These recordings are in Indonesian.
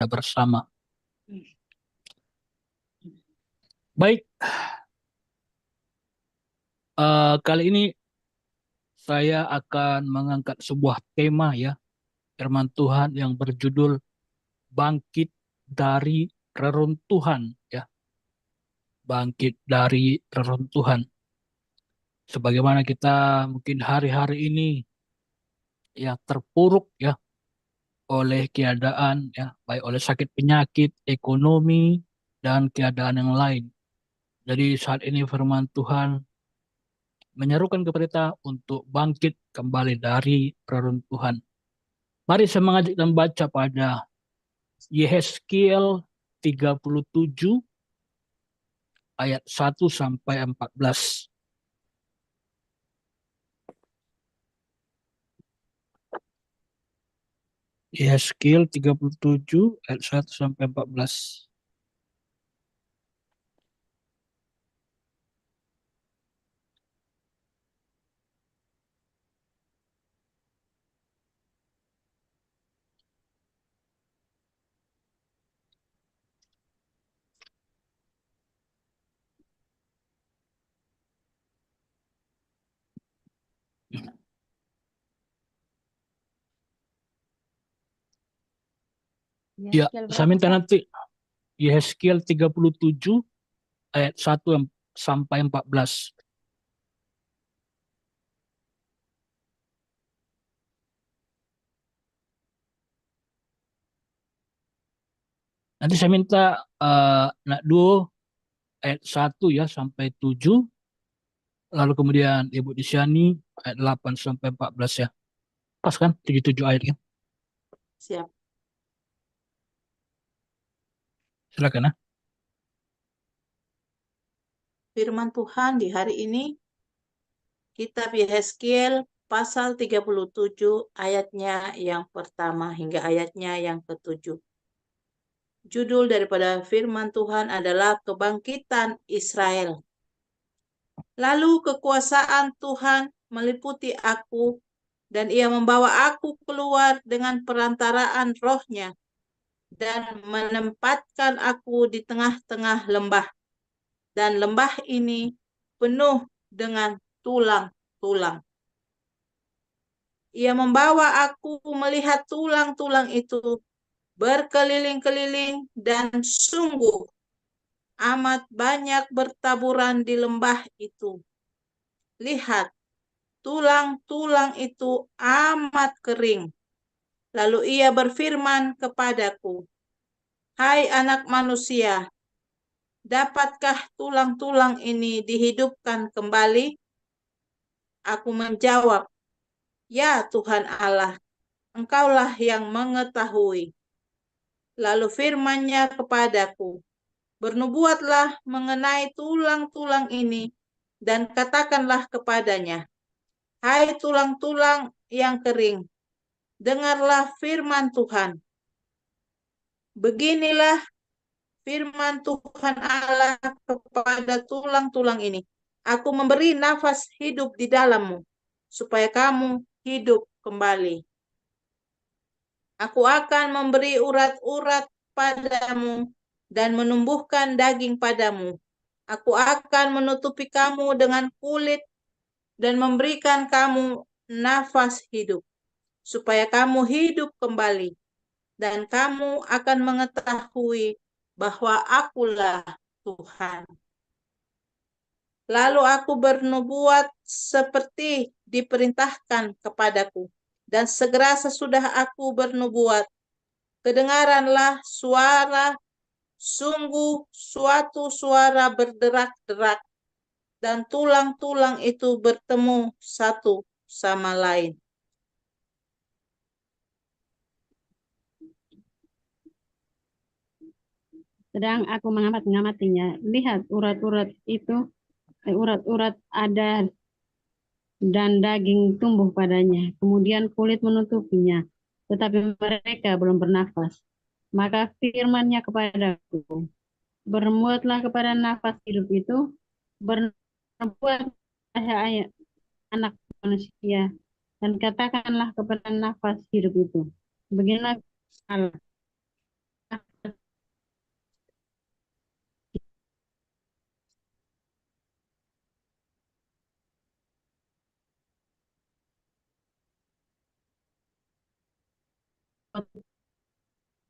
bersama. Baik, kali ini saya akan mengangkat sebuah tema ya, firman Tuhan yang berjudul Bangkit dari Reruntuhan ya, bangkit dari reruntuhan. Sebagaimana kita mungkin hari-hari ini ya terpuruk ya oleh keadaan ya, baik oleh sakit penyakit, ekonomi, dan keadaan yang lain. Jadi saat ini firman Tuhan menyerukan kepada kita untuk bangkit kembali dari reruntuhan. Mari saya mengajak dan baca pada Yehezkiel 37 ayat 1 sampai 14. Yehezkiel 37 ayat 1 sampai 14. Ya, Yeskel saya berapa, minta Pak? nanti Yehezkiel 37 ayat 1 sampai 14. Nanti saya minta nak duo ayat 1 ya sampai 7, lalu kemudian Ibu Disyani ayat 8 sampai 14 ya. Pas kan 77 ayat ya. Siap. Silakan ya. Firman Tuhan di hari ini, Kitab Yehezkiel pasal 37 ayatnya yang pertama hingga ayatnya yang ketujuh. Judul daripada firman Tuhan adalah Kebangkitan Israel. Lalu kekuasaan Tuhan meliputi aku, dan ia membawa aku keluar dengan perantaraan rohnya, dan menempatkan aku di tengah-tengah lembah. Dan lembah ini penuh dengan tulang-tulang. Ia membawa aku melihat tulang-tulang itu berkeliling-keliling, dan sungguh amat banyak bertaburan di lembah itu. Lihat, tulang-tulang itu amat kering. Lalu ia berfirman kepadaku, "Hai anak manusia, dapatkah tulang-tulang ini dihidupkan kembali?" Aku menjawab, "Ya Tuhan Allah, Engkaulah yang mengetahui." Lalu firman-Nya kepadaku, "Bernubuatlah mengenai tulang-tulang ini, dan katakanlah kepadanya, hai tulang-tulang yang kering, dengarlah firman Tuhan. Beginilah firman Tuhan Allah kepada tulang-tulang ini. Aku memberi nafas hidup di dalammu, supaya kamu hidup kembali. Aku akan memberi urat-urat padamu dan menumbuhkan daging padamu. Aku akan menutupi kamu dengan kulit dan memberikan kamu nafas hidup, supaya kamu hidup kembali, dan kamu akan mengetahui bahwa Akulah Tuhan. Lalu aku bernubuat seperti diperintahkan kepadaku, dan segera sesudah aku bernubuat, kedengaranlah suara, sungguh suatu suara berderak-derak, dan tulang-tulang itu bertemu satu sama lain. Sedang aku mengamatinya, lihat urat-urat itu, urat-urat ada dan daging tumbuh padanya. Kemudian kulit menutupinya, tetapi mereka belum bernafas. Maka firman-Nya kepadaku, bernubuatlah kepada nafas hidup itu, bernubuat ayat anak manusia, dan katakanlah kepada nafas hidup itu, beginilah Allah,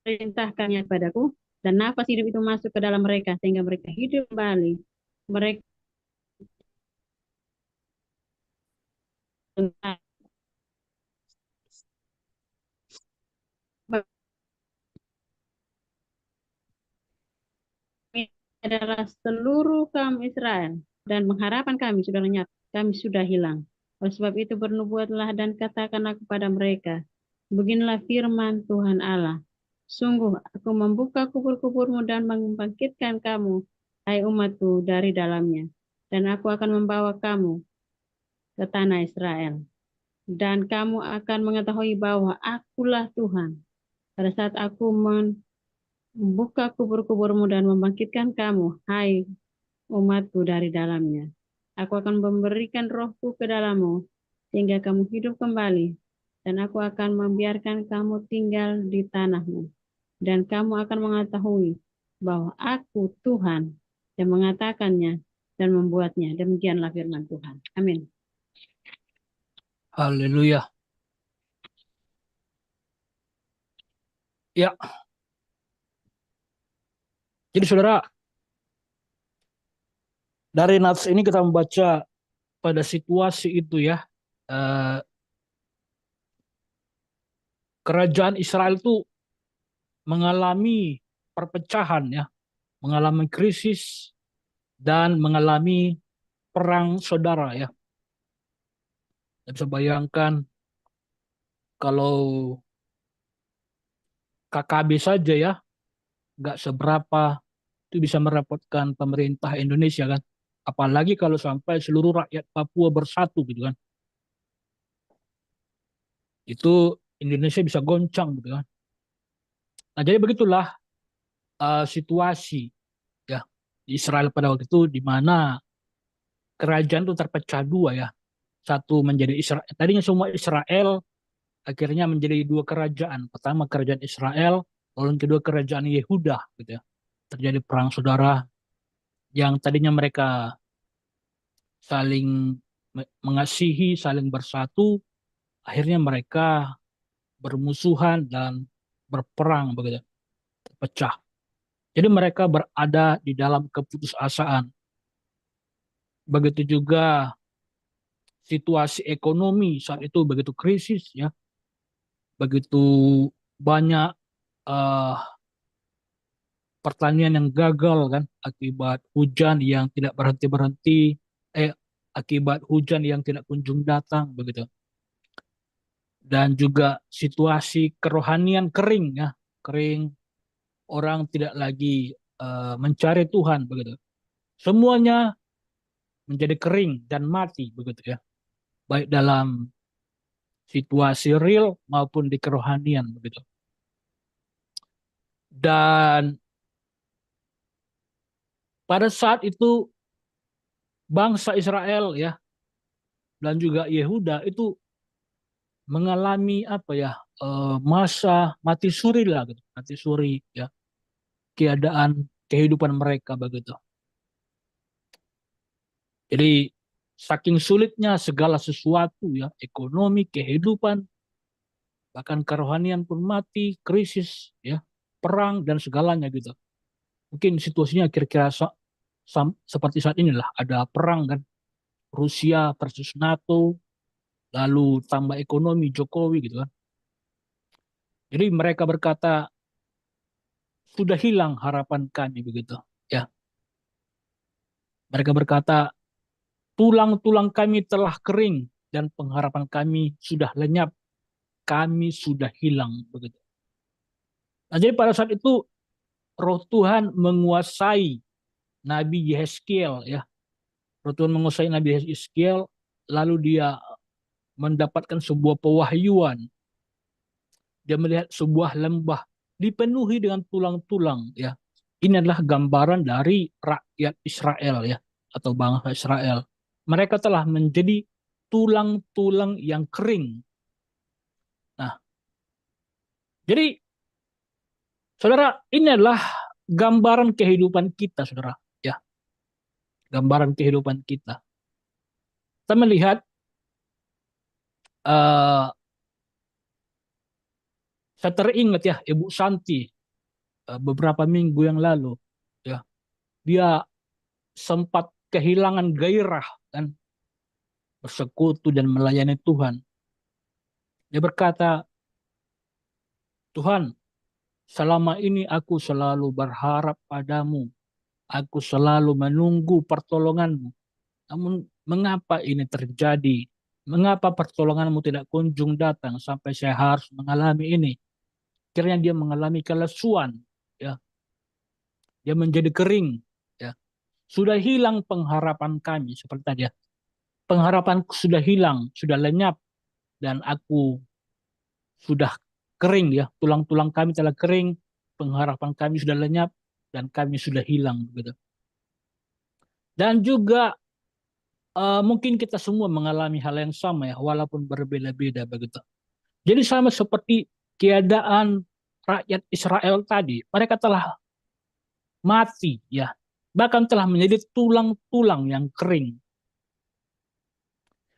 perintahkannya kepadaku, dan nafas hidup itu masuk ke dalam mereka, sehingga mereka hidup kembali. Mereka adalah seluruh kaum Israel, dan pengharapan kami sudah lenyap, kami sudah hilang. Oleh sebab itu bernubuatlah dan katakanlah kepada mereka, beginilah firman Tuhan Allah. Sungguh aku membuka kubur-kuburmu dan membangkitkan kamu, hai umatku, dari dalamnya. Dan aku akan membawa kamu ke tanah Israel. Dan kamu akan mengetahui bahwa akulah Tuhan. Pada saat aku membuka kubur-kuburmu dan membangkitkan kamu, hai umatku, dari dalamnya. Aku akan memberikan rohku ke dalammu, sehingga kamu hidup kembali. Dan aku akan membiarkan kamu tinggal di tanahmu. Dan kamu akan mengetahui bahwa aku Tuhan yang mengatakannya dan membuatnya. Demikianlah firman Tuhan. Amin. Haleluya. Ya, jadi saudara, dari nats ini kita membaca pada situasi itu ya, eh, kerajaan Israel itu mengalami perpecahan ya, mengalami krisis dan mengalami perang saudara ya. Kita bisa bayangkan kalau KKB saja ya, nggak seberapa itu bisa merepotkan pemerintah Indonesia kan. Apalagi kalau sampai seluruh rakyat Papua bersatu gitu kan. Itu Indonesia bisa goncang gitu kan. Nah jadi begitulah situasi ya di Israel pada waktu itu, di mana kerajaan itu terpecah dua ya. Satu menjadi Israel, tadinya semua Israel, akhirnya menjadi dua kerajaan. Pertama kerajaan Israel, lalu yang kedua kerajaan Yehuda gitu ya. Terjadi perang saudara yang tadinya mereka saling mengasihi, saling bersatu, akhirnya mereka bermusuhan dan berperang begitu, pecah. Jadi mereka berada di dalam keputusasaan. Begitu juga situasi ekonomi saat itu begitu krisis ya, begitu banyak eh, pertanian yang gagal kan akibat hujan yang tidak berhenti-berhenti, eh akibat hujan yang tidak kunjung datang begitu. Dan juga situasi kerohanian kering ya, kering, orang tidak lagi mencari Tuhan begitu. Semuanya menjadi kering dan mati begitu ya, baik dalam situasi real maupun di kerohanian begitu. Dan pada saat itu bangsa Israel ya dan juga Yehuda itu mengalami apa ya, masa mati suri lah gitu, mati suri ya, keadaan kehidupan mereka begitu. Jadi saking sulitnya segala sesuatu ya, ekonomi, kehidupan, bahkan kerohanian pun mati, krisis ya, perang dan segalanya gitu. Mungkin situasinya kira-kira seperti saat inilah, ada perang kan, Rusia versus NATO, lalu tambah ekonomi Jokowi gitu kan. Jadi mereka berkata sudah hilang harapan kami begitu ya. Mereka berkata tulang-tulang kami telah kering dan pengharapan kami sudah lenyap, kami sudah hilang begitu. Nah, jadi pada saat itu Roh Tuhan menguasai Nabi Yehezkiel ya. Roh Tuhan menguasai Nabi Yehezkiel, lalu dia mendapatkan sebuah pewahyuan. Dia melihat sebuah lembah dipenuhi dengan tulang-tulang ya. Ini adalah gambaran dari rakyat Israel ya, atau bangsa Israel. Mereka telah menjadi tulang-tulang yang kering. Nah, jadi saudara, ini adalah gambaran kehidupan kita, saudara. Ya, gambaran kehidupan kita. Kita melihat uh, Saya teringat ya Ibu Santi beberapa minggu yang lalu, ya, dia sempat kehilangan gairah dan bersekutu dan melayani Tuhan. Dia berkata, Tuhan, selama ini aku selalu berharap padamu. Aku selalu menunggu pertolonganmu. Namun mengapa ini terjadi? Mengapa pertolonganmu tidak kunjung datang sampai saya harus mengalami ini? Akhirnya dia mengalami kelesuan. Ya. Dia menjadi kering. Ya. Sudah hilang pengharapan kami. Seperti tadi ya. Pengharapanku sudah hilang, sudah lenyap. Dan aku sudah kering ya. Tulang-tulang kami telah kering. Pengharapan kami sudah lenyap. Dan kami sudah hilang. Gitu. Dan juga mungkin kita semua mengalami hal yang sama ya, walaupun berbeda-beda begitu. Jadi sama seperti keadaan rakyat Israel tadi, mereka telah mati ya, bahkan telah menjadi tulang-tulang yang kering.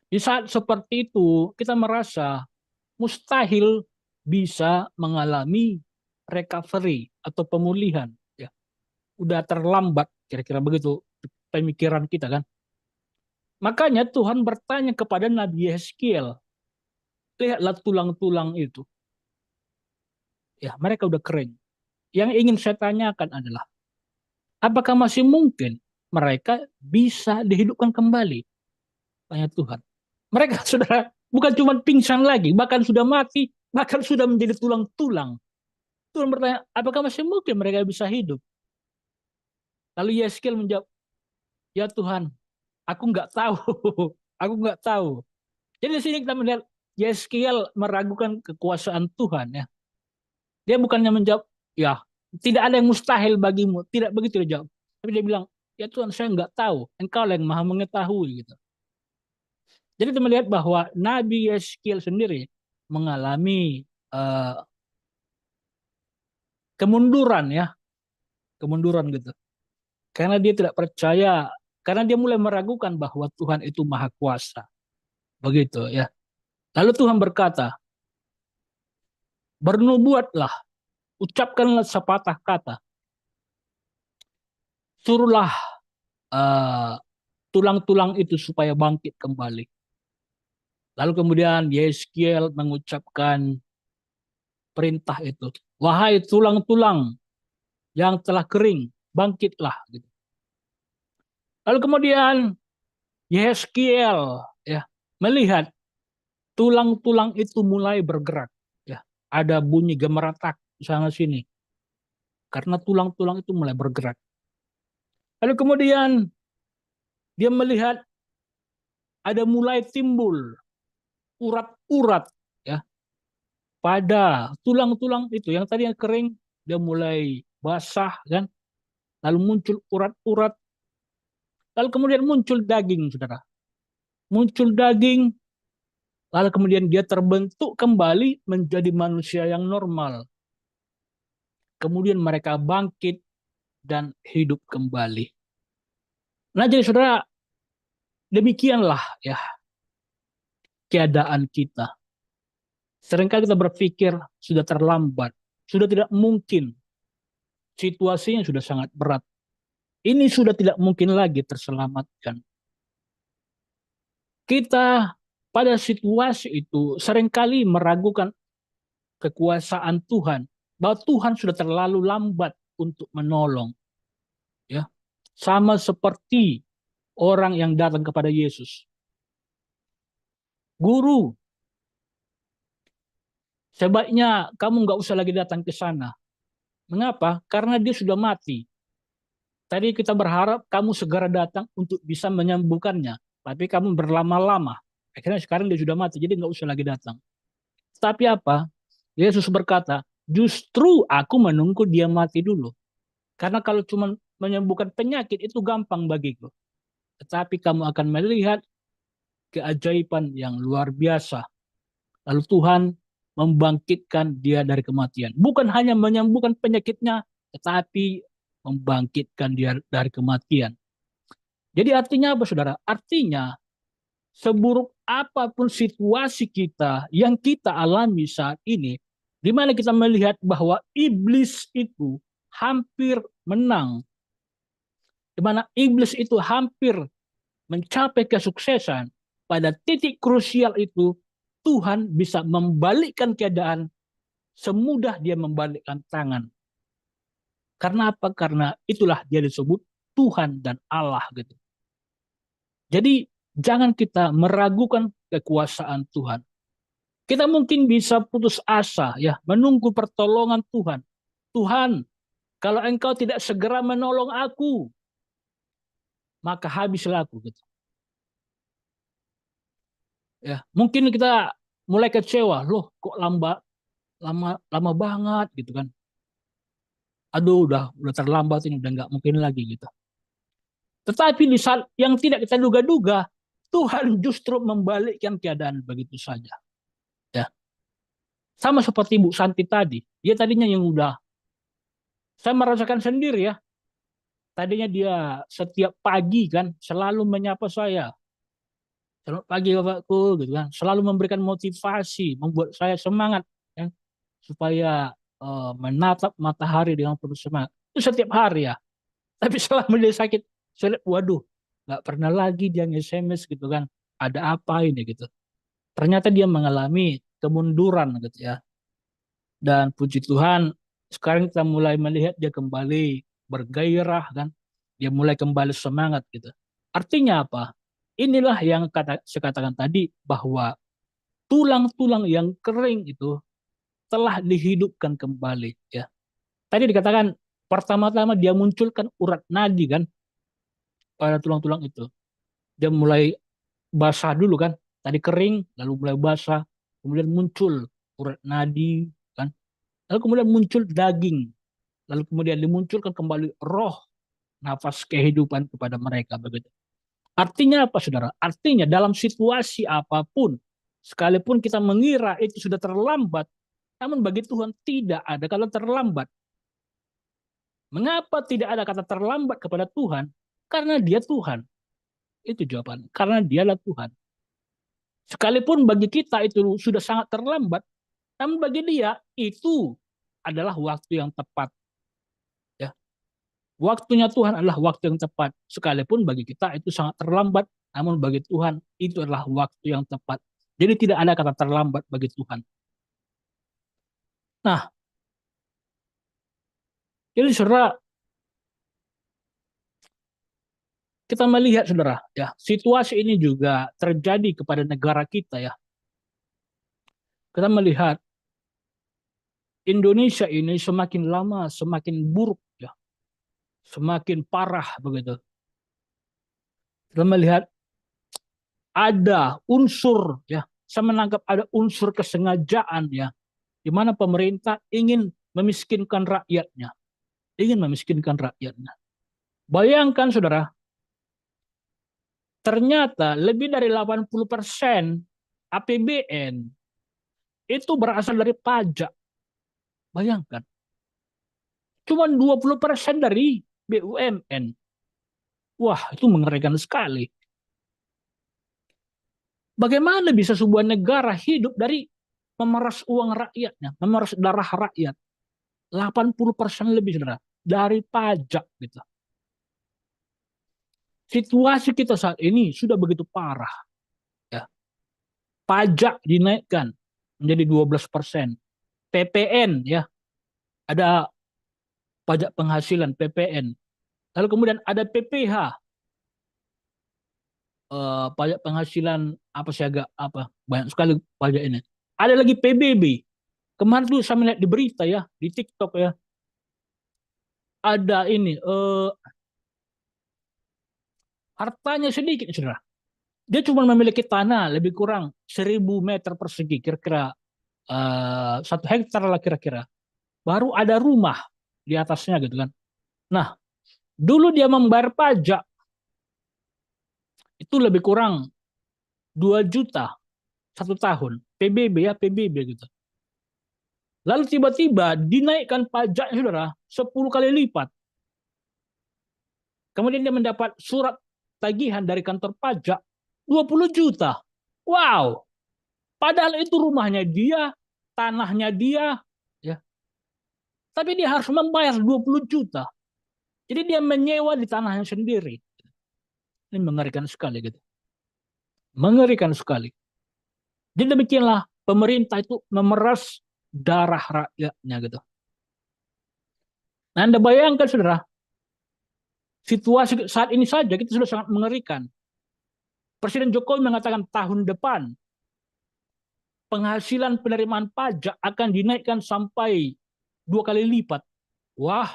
Di saat seperti itu, kita merasa mustahil bisa mengalami recovery atau pemulihan ya. Udah terlambat kira-kira begitu pemikiran kita kan. Makanya Tuhan bertanya kepada Nabi Yeskiel, lihatlah tulang-tulang itu. Ya, mereka udah kering. Yang ingin saya tanyakan adalah, apakah masih mungkin mereka bisa dihidupkan kembali? Tanya Tuhan. Mereka sudah bukan cuma pingsan lagi, bahkan sudah mati, bahkan sudah menjadi tulang-tulang. Tuhan bertanya, apakah masih mungkin mereka bisa hidup? Lalu Yeskiel menjawab, ya Tuhan, aku nggak tahu. Aku nggak tahu. Jadi di sini kita melihat Yeskiel meragukan kekuasaan Tuhan ya. Dia bukannya menjawab, ya tidak ada yang mustahil bagimu. Tidak begitu dia jawab. Tapi dia bilang, ya Tuhan saya nggak tahu. Engkau yang maha mengetahui. Gitu. Jadi kita melihat bahwa Nabi Yeskiel sendiri mengalami kemunduran ya. Kemunduran gitu. Karena dia tidak percaya. Karena dia mulai meragukan bahwa Tuhan itu maha kuasa. Begitu ya. Lalu Tuhan berkata, bernubuatlah, ucapkanlah sepatah kata. Suruhlah tulang-tulang itu supaya bangkit kembali. Lalu kemudian Yeskiel mengucapkan perintah itu. Wahai tulang-tulang yang telah kering, bangkitlah. Lalu kemudian Yeskiel ya, melihat tulang-tulang itu mulai bergerak. Ya, ada bunyi gemeratak di sana sini. Karena tulang-tulang itu mulai bergerak. Lalu kemudian dia melihat ada mulai timbul urat-urat ya pada tulang-tulang itu yang tadinya kering dia mulai basah kan, lalu muncul urat-urat, lalu kemudian muncul daging, saudara, muncul daging, lalu kemudian dia terbentuk kembali menjadi manusia yang normal, kemudian mereka bangkit dan hidup kembali. Nah jadi saudara, demikianlah ya keadaan kita. Seringkali kita berpikir sudah terlambat, sudah tidak mungkin, situasinya sudah sangat berat. Ini sudah tidak mungkin lagi terselamatkan. Kita pada situasi itu seringkali meragukan kekuasaan Tuhan, bahwa Tuhan sudah terlalu lambat untuk menolong. Ya, sama seperti orang yang datang kepada Yesus. Guru, sebaiknya kamu nggak usah lagi datang ke sana. Mengapa? Karena dia sudah mati. Tadi kita berharap kamu segera datang untuk bisa menyembuhkannya. Tapi kamu berlama-lama. Akhirnya sekarang dia sudah mati, jadi nggak usah lagi datang. Tapi apa? Yesus berkata, justru aku menunggu dia mati dulu. Karena kalau cuma menyembuhkan penyakit itu gampang bagiku. Tetapi kamu akan melihat keajaiban yang luar biasa. Lalu Tuhan membangkitkan dia dari kematian. Bukan hanya menyembuhkan penyakitnya, tetapi membangkitkan dia dari kematian. Jadi artinya apa, saudara? Artinya seburuk apapun situasi kita yang kita alami saat ini, di mana kita melihat bahwa iblis itu hampir menang, di mana iblis itu hampir mencapai kesuksesan. Pada titik krusial itu Tuhan bisa membalikkan keadaan semudah dia membalikkan tangan. Karena apa? Karena itulah dia disebut Tuhan dan Allah gitu. Jadi jangan kita meragukan kekuasaan Tuhan. Kita mungkin bisa putus asa ya, menunggu pertolongan Tuhan. Tuhan, kalau Engkau tidak segera menolong aku, maka habislah aku gitu. Ya, mungkin kita mulai kecewa, loh kok lama banget gitu kan. Aduh, udah terlambat ini, udah nggak mungkin lagi gitu. Tetapi di saat yang tidak kita duga-duga, Tuhan justru membalikkan keadaan begitu saja. Ya, sama seperti Bu Santi tadi, dia tadinya yang udah, saya merasakan sendiri ya. Tadinya dia setiap pagi kan selalu menyapa saya. Selamat pagi Bapakku gitu kan. Selalu memberikan motivasi, membuat saya semangat ya, supaya menatap matahari dengan penuh semangat. Itu setiap hari ya. Tapi selama dia sakit, saya lihat, waduh, nggak pernah lagi dia nge-SMS gitu kan. Ada apa ini gitu. Ternyata dia mengalami kemunduran gitu ya. Dan puji Tuhan, sekarang kita mulai melihat dia kembali bergairah kan. Dia mulai kembali semangat gitu. Artinya apa? Inilah yang saya katakan tadi bahwa tulang-tulang yang kering itu telah dihidupkan kembali ya. Tadi dikatakan pertama-tama dia munculkan urat nadi kan pada tulang-tulang itu. Dia mulai basah dulu kan. Tadi kering, lalu mulai basah, kemudian muncul urat nadi kan. Lalu kemudian muncul daging, lalu kemudian dimunculkan kembali roh, nafas kehidupan kepada mereka begitu. Artinya apa saudara? Artinya dalam situasi apapun, sekalipun kita mengira itu sudah terlambat, namun bagi Tuhan tidak ada kata terlambat. Mengapa tidak ada kata terlambat kepada Tuhan? Karena dia Tuhan. Itu jawaban. Karena dialah Tuhan. Sekalipun bagi kita itu sudah sangat terlambat, namun bagi dia itu adalah waktu yang tepat. Ya. Waktunya Tuhan adalah waktu yang tepat. Sekalipun bagi kita itu sangat terlambat, namun bagi Tuhan itu adalah waktu yang tepat. Jadi tidak ada kata terlambat bagi Tuhan. Nah, jadi saudara, kita melihat saudara, ya situasi ini juga terjadi kepada negara kita ya. Kita melihat Indonesia ini semakin lama semakin buruk ya, semakin parah begitu. Kita melihat ada unsur ya, saya menangkap ada unsur kesengajaan ya, di mana pemerintah ingin memiskinkan rakyatnya, ingin memiskinkan rakyatnya. Bayangkan saudara, ternyata lebih dari 80% APBN itu berasal dari pajak. Bayangkan. Cuma 20% dari BUMN. Wah, itu mengerikan sekali. Bagaimana bisa sebuah negara hidup dari memeras uang rakyatnya, memeras darah rakyat? 80% lebih, saudara, dari pajak gitu. Situasi kita saat ini sudah begitu parah. Ya. Pajak dinaikkan menjadi 12%. PPN ya, ada pajak penghasilan PPN. Lalu kemudian ada PPH, pajak penghasilan apa sih agak apa banyak sekali pajak ini. Ada lagi PBB. Kemarin tuh saya melihat di berita ya, di TikTok ya, ada ini hartanya sedikit saudara. Dia cuma memiliki tanah lebih kurang 1.000 meter persegi, kira-kira 1 hektar lah kira-kira. Baru ada rumah di atasnya gitu kan. Nah, dulu dia membayar pajak itu lebih kurang 2 juta 1 tahun. PBB ya, PBB gitu. Lalu tiba-tiba dinaikkan pajaknya saudara 10 kali lipat. Kemudian dia mendapat surat tagihan dari kantor pajak 20 juta. Wow. Padahal itu rumahnya dia, tanahnya dia, Tapi dia harus membayar 20 juta. Jadi dia menyewa di tanahnya sendiri. Ini mengerikan sekali gitu. Mengerikan sekali. Jadi demikianlah pemerintah itu memeras darah rakyatnya gitu. Nah, Anda bayangkan saudara, situasi saat ini saja kita sudah sangat mengerikan. Presiden Jokowi mengatakan tahun depan penghasilan penerimaan pajak akan dinaikkan sampai 2 kali lipat. Wah,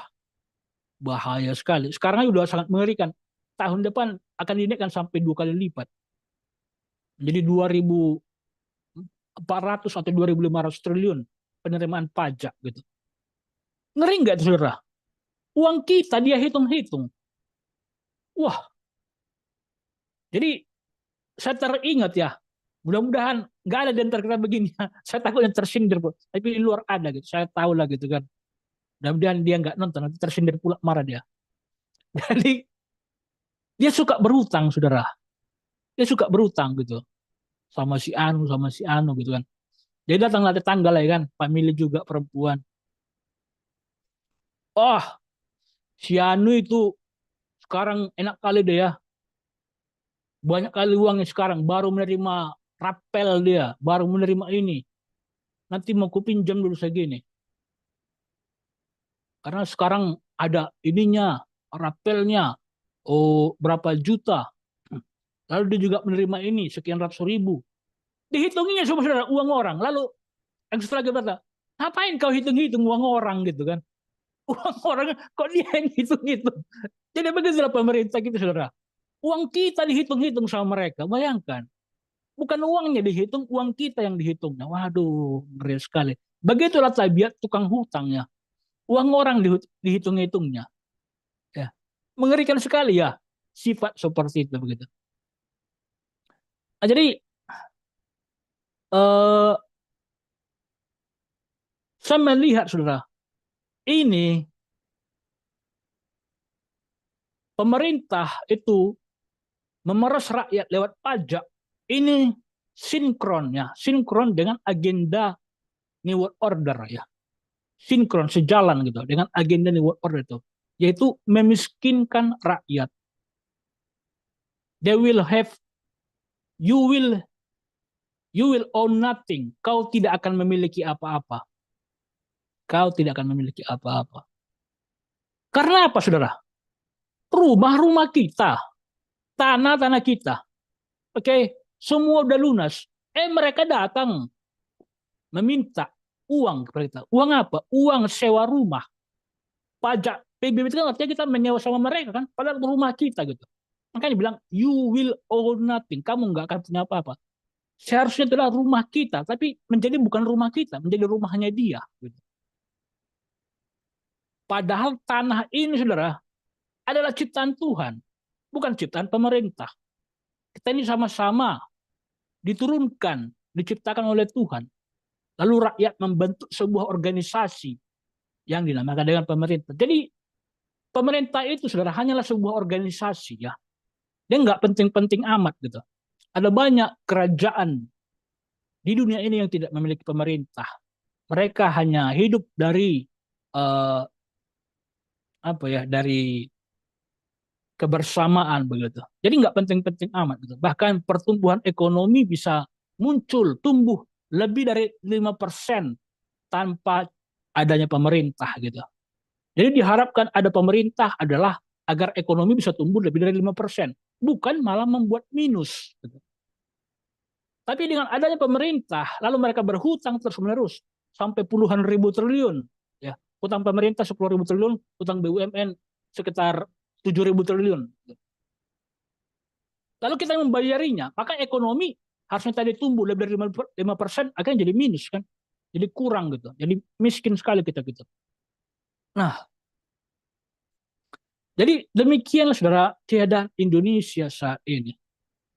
bahaya sekali. Sekarang sudah sangat mengerikan. Tahun depan akan dinaikkan sampai 2 kali lipat. Jadi 2.400 atau 2.500 triliun penerimaan pajak gitu. Ngeri nggak itu saudara? Uang kita dia hitung-hitung. Wah, jadi saya teringat ya. Mudah-mudahan nggak ada di antara kita begini. Saya takutnya tersindir, bro. Tapi di luar ada gitu. Saya tahu lah gitu kan. Mudah-mudahan dia nggak nonton, nanti tersindir pula marah dia. Jadi dia suka berutang, saudara. Dia suka berutang gitu. Sama si Anu gitu kan. Jadi datanglah tetangga lah ya kan. Family juga perempuan. Oh, si Anu itu sekarang enak kali deh ya. Banyak kali uangnya sekarang. Baru menerima rapel dia. Baru menerima ini. Nanti mau kupinjam dulu segini. Karena sekarang ada ininya, rapelnya. Oh, berapa juta. Lalu dia juga menerima ini, sekian ratus ribu. Dihitunginya saudara uang orang. Lalu ekstra berkata, ngapain kau hitung-hitung uang orang gitu kan? Uang orang kok dia yang hitung-hitung. Jadi begitulah pemerintah kita saudara. Uang kita dihitung-hitung sama mereka. Bayangkan. Bukan uangnya dihitung, uang kita yang dihitungnya. Waduh, ngeri sekali. Begitulah tabiat tukang hutangnya. Uang orang dihitung-hitungnya. Ya. Mengerikan sekali ya sifat seperti itu begitu. Nah, jadi eh, saya melihat saudara, ini pemerintah itu memeras rakyat lewat pajak. Ini sinkron dengan agenda New World Order ya. Sinkron sejalan gitu dengan agenda New World Order itu, yaitu memiskinkan rakyat. They will have you will own nothing. Kau tidak akan memiliki apa-apa. Kau tidak akan memiliki apa-apa. Karena apa, saudara? Rumah-rumah kita, tanah-tanah kita, oke, semua udah lunas. Mereka datang meminta uang kepada kita. Uang apa? Uang sewa rumah. Pajak PBB itu kan artinya kita menyewa sama mereka kan, padahal rumah kita gitu. Makanya bilang you will own nothing. Kamu nggak akan punya apa-apa. Seharusnya adalah rumah kita, tapi menjadi bukan rumah kita, menjadi rumahnya dia. Gitu. Padahal tanah ini, saudara, adalah ciptaan Tuhan, bukan ciptaan pemerintah. Kita ini sama-sama diturunkan, diciptakan oleh Tuhan. Lalu rakyat membentuk sebuah organisasi yang dinamakan dengan pemerintah. Jadi pemerintah itu, saudara, hanyalah sebuah organisasi ya. Dia nggak penting-penting amat gitu. Ada banyak kerajaan di dunia ini yang tidak memiliki pemerintah. Mereka hanya hidup dari dari kebersamaan begitu. Jadi nggak penting-penting amat gitu. Bahkan pertumbuhan ekonomi bisa muncul, tumbuh lebih dari 5% tanpa adanya pemerintah gitu. Jadi diharapkan ada pemerintah adalah agar ekonomi bisa tumbuh lebih dari 5%, bukan malah membuat minus gitu. Tapi dengan adanya pemerintah, lalu mereka berhutang terus-menerus sampai puluhan ribu triliun. Ya, utang pemerintah 10.000 triliun, utang BUMN sekitar 7.000 triliun. Lalu kita membayarinya, maka ekonomi harusnya tadi tumbuh lebih dari 5%, akhirnya jadi minus kan, jadi kurang gitu, jadi miskin sekali kita gitu. Nah, jadi demikianlah saudara keadaan Indonesia saat ini.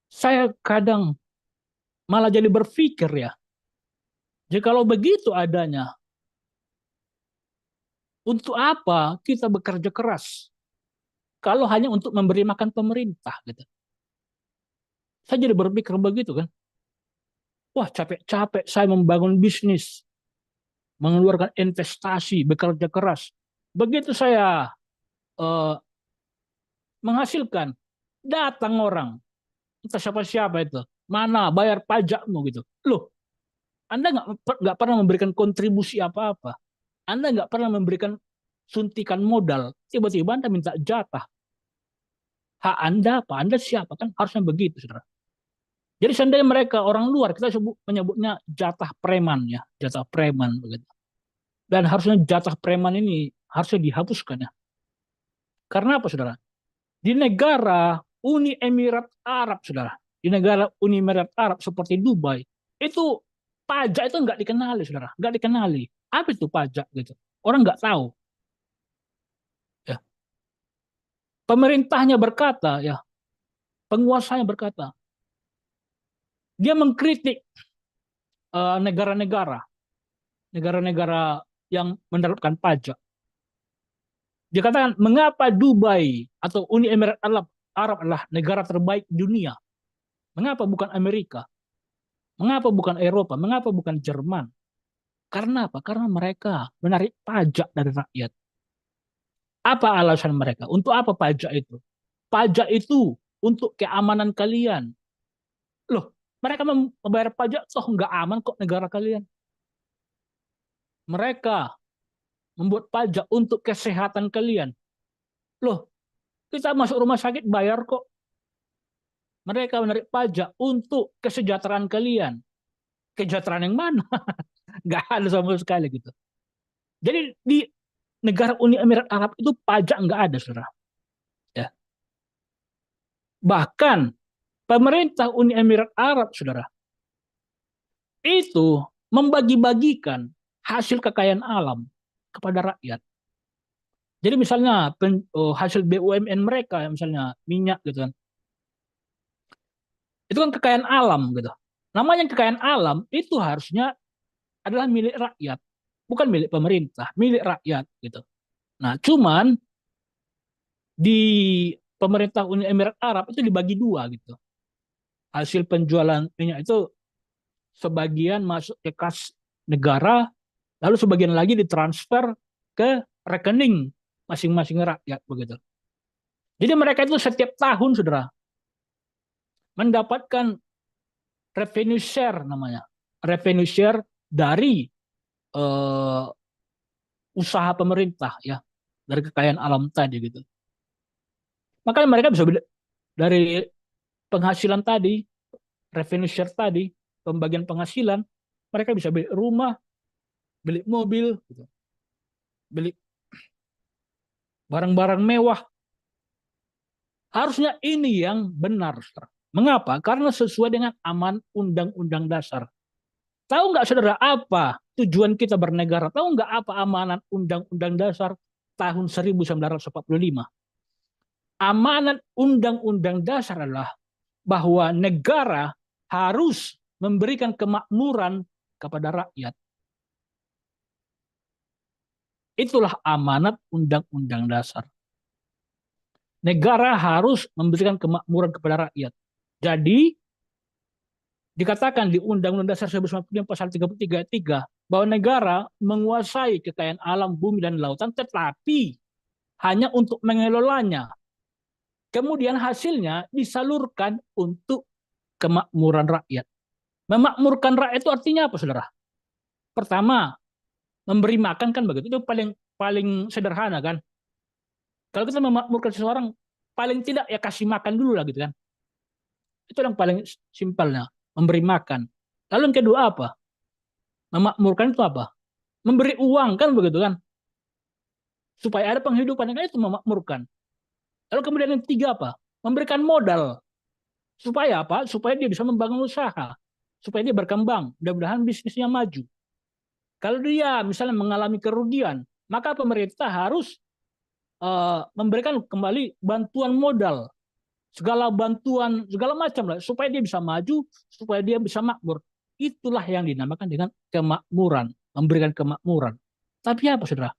Saya kadang malah jadi berpikir ya, jadi kalau begitu adanya, untuk apa kita bekerja keras kalau hanya untuk memberi makan pemerintah gitu. Saya jadi berpikir begitu kan. Wah, capek-capek saya membangun bisnis. mengeluarkan investasi, bekerja keras. Begitu saya eh, menghasilkan, datang orang, entah siapa-siapa itu, mana bayar pajakmu gitu. Loh, Anda nggak pernah memberikan kontribusi apa-apa. Anda nggak pernah memberikan suntikan modal. Tiba-tiba Anda minta jatah. Hak Anda apa? Anda siapa? Kan harusnya begitu, saudara. Jadi seandainya mereka orang luar, kita menyebutnya jatah preman ya, jatah preman begitu. Dan harusnya jatah preman ini harusnya dihapuskan ya. Karena apa, saudara? Di negara Uni Emirat Arab, saudara, di negara Uni Emirat Arab seperti Dubai, itu pajak itu nggak dikenali, saudara, nggak dikenali. Apa itu pajak gitu? Orang nggak tahu. Ya. Pemerintahnya berkata, ya, penguasanya berkata, dia mengkritik negara-negara, negara-negara yang menerapkan pajak. Dia katakan, mengapa Dubai atau Uni Emirat Arab adalah negara terbaik dunia? Mengapa bukan Amerika? Mengapa bukan Eropa? Mengapa bukan Jerman? Karena apa? Karena mereka menarik pajak dari rakyat. Apa alasan mereka? Untuk apa pajak itu? Pajak itu untuk keamanan kalian. Loh, mereka membayar pajak, toh nggak aman kok negara kalian. Mereka membuat pajak untuk kesehatan kalian. Loh, kita masuk rumah sakit bayar kok. Mereka menarik pajak untuk kesejahteraan kalian. Kesejahteraan yang mana? Nggak ada sama sekali gitu. Jadi di negara Uni Emirat Arab itu pajak nggak ada, saudara. Ya. Bahkan pemerintah Uni Emirat Arab, saudara, itu membagi-bagikan hasil kekayaan alam kepada rakyat. Jadi misalnya hasil BUMN mereka, misalnya minyak gitu kan, itu kan kekayaan alam gitu. Namanya kekayaan alam itu harusnya adalah milik rakyat, bukan milik pemerintah, milik rakyat gitu. Nah, cuman di pemerintah Uni Emirat Arab itu dibagi dua gitu. Hasil penjualan minyak itu sebagian masuk ke kas negara, lalu sebagian lagi ditransfer ke rekening masing-masing rakyat begitu. Jadi mereka itu setiap tahun, saudara, mendapatkan revenue share namanya, revenue share dari eh, usaha pemerintah ya, dari kekayaan alam tadi gitu. Makanya mereka bisa dari penghasilan tadi, revenue share tadi, pembagian penghasilan, mereka bisa beli rumah, beli mobil, gitu. Beli barang-barang mewah. Harusnya ini yang benar. Mengapa? Karena sesuai dengan aman Undang-Undang Dasar. Tahu nggak, saudara, apa tujuan kita bernegara? Tahu nggak apa amanat Undang-Undang Dasar tahun 1945? Amanat Undang-Undang Dasar adalah bahwa negara harus memberikan kemakmuran kepada rakyat. Itulah amanat Undang-Undang Dasar. Negara harus memberikan kemakmuran kepada rakyat. Jadi, dikatakan di Undang-Undang Dasar 1945 pasal 33 ayat 3 bahwa negara menguasai kekayaan alam, bumi, dan lautan, tetapi hanya untuk mengelolanya. Kemudian hasilnya disalurkan untuk kemakmuran rakyat. Memakmurkan rakyat itu artinya apa, saudara? Pertama, memberi makan kan begitu. Itu paling paling sederhana kan. Kalau kita memakmurkan seseorang, paling tidak ya kasih makan dulu lah gitu kan. Itu yang paling simpelnya, memberi makan. Lalu yang kedua apa? Memakmurkan itu apa? Memberi uang kan begitu kan. Supaya ada penghidupan, yang itu memakmurkan. Lalu kemudian yang ketiga apa? Memberikan modal. Supaya apa? Supaya dia bisa membangun usaha. Supaya dia berkembang. Mudah-mudahan bisnisnya maju. Kalau dia misalnya mengalami kerugian, maka pemerintah harus memberikan kembali bantuan modal, segala bantuan, segala macam lah, supaya dia bisa maju, supaya dia bisa makmur. Itulah yang dinamakan dengan kemakmuran, memberikan kemakmuran. Tapi apa, saudara?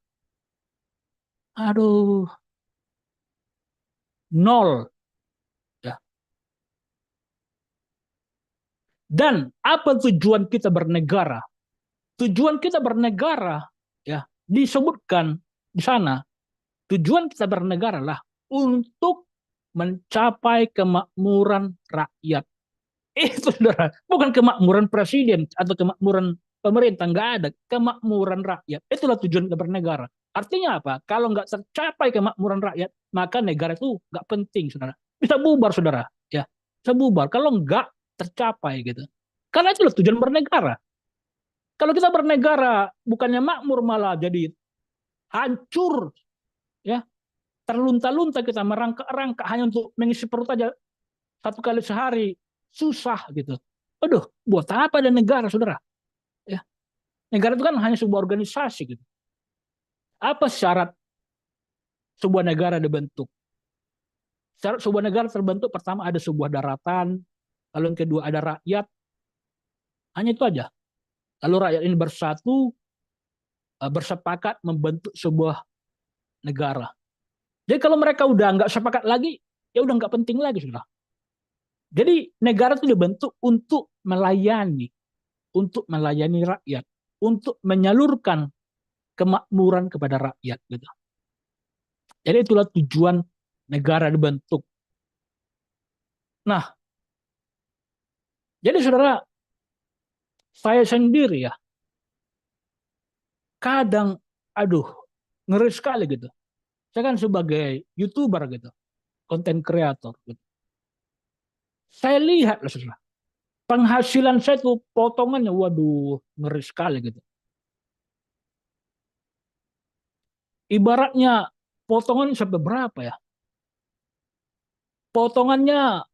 Aduh, nol. Ya. Dan apa tujuan kita bernegara? tujuan kita bernegara, ya, disebutkan di sana, tujuan kita bernegara lah untuk mencapai kemakmuran rakyat. Itu saudara, bukan kemakmuran presiden atau kemakmuran pemerintah, nggak ada kemakmuran rakyat. Itulah tujuan kita bernegara. Artinya apa? Kalau nggak tercapai kemakmuran rakyat, maka negara itu nggak penting, saudara. Bisa bubar, saudara. Ya, bisa bubar. Kalau nggak tercapai gitu. Karena itulah tujuan bernegara. Kalau kita bernegara bukannya makmur malah jadi hancur, ya, terlunta-lunta kita merangkak-rangkak hanya untuk mengisi perut aja satu kali sehari, susah gitu. Aduh, buat apa ada negara, saudara? Ya, negara itu kan hanya sebuah organisasi gitu. Apa syarat sebuah negara dibentuk? Syarat sebuah negara terbentuk pertama ada sebuah daratan, lalu yang kedua ada rakyat, hanya itu aja. Lalu rakyat ini bersatu, bersepakat membentuk sebuah negara. Jadi kalau mereka udah nggak sepakat lagi, ya udah nggak penting lagi, sudah. Jadi negara itu dibentuk untuk melayani rakyat, untuk menyalurkan kemakmuran kepada rakyat, gitu. Jadi itulah tujuan negara dibentuk. Nah, jadi saudara, saya sendiri ya, kadang, aduh, ngeri sekali gitu. Saya kan sebagai YouTuber gitu, konten kreator gitu. Saya lihat loh saudara, penghasilan saya tuh potongannya, waduh, ngeri sekali gitu. Ibaratnya potongan sampai berapa ya? Potongannya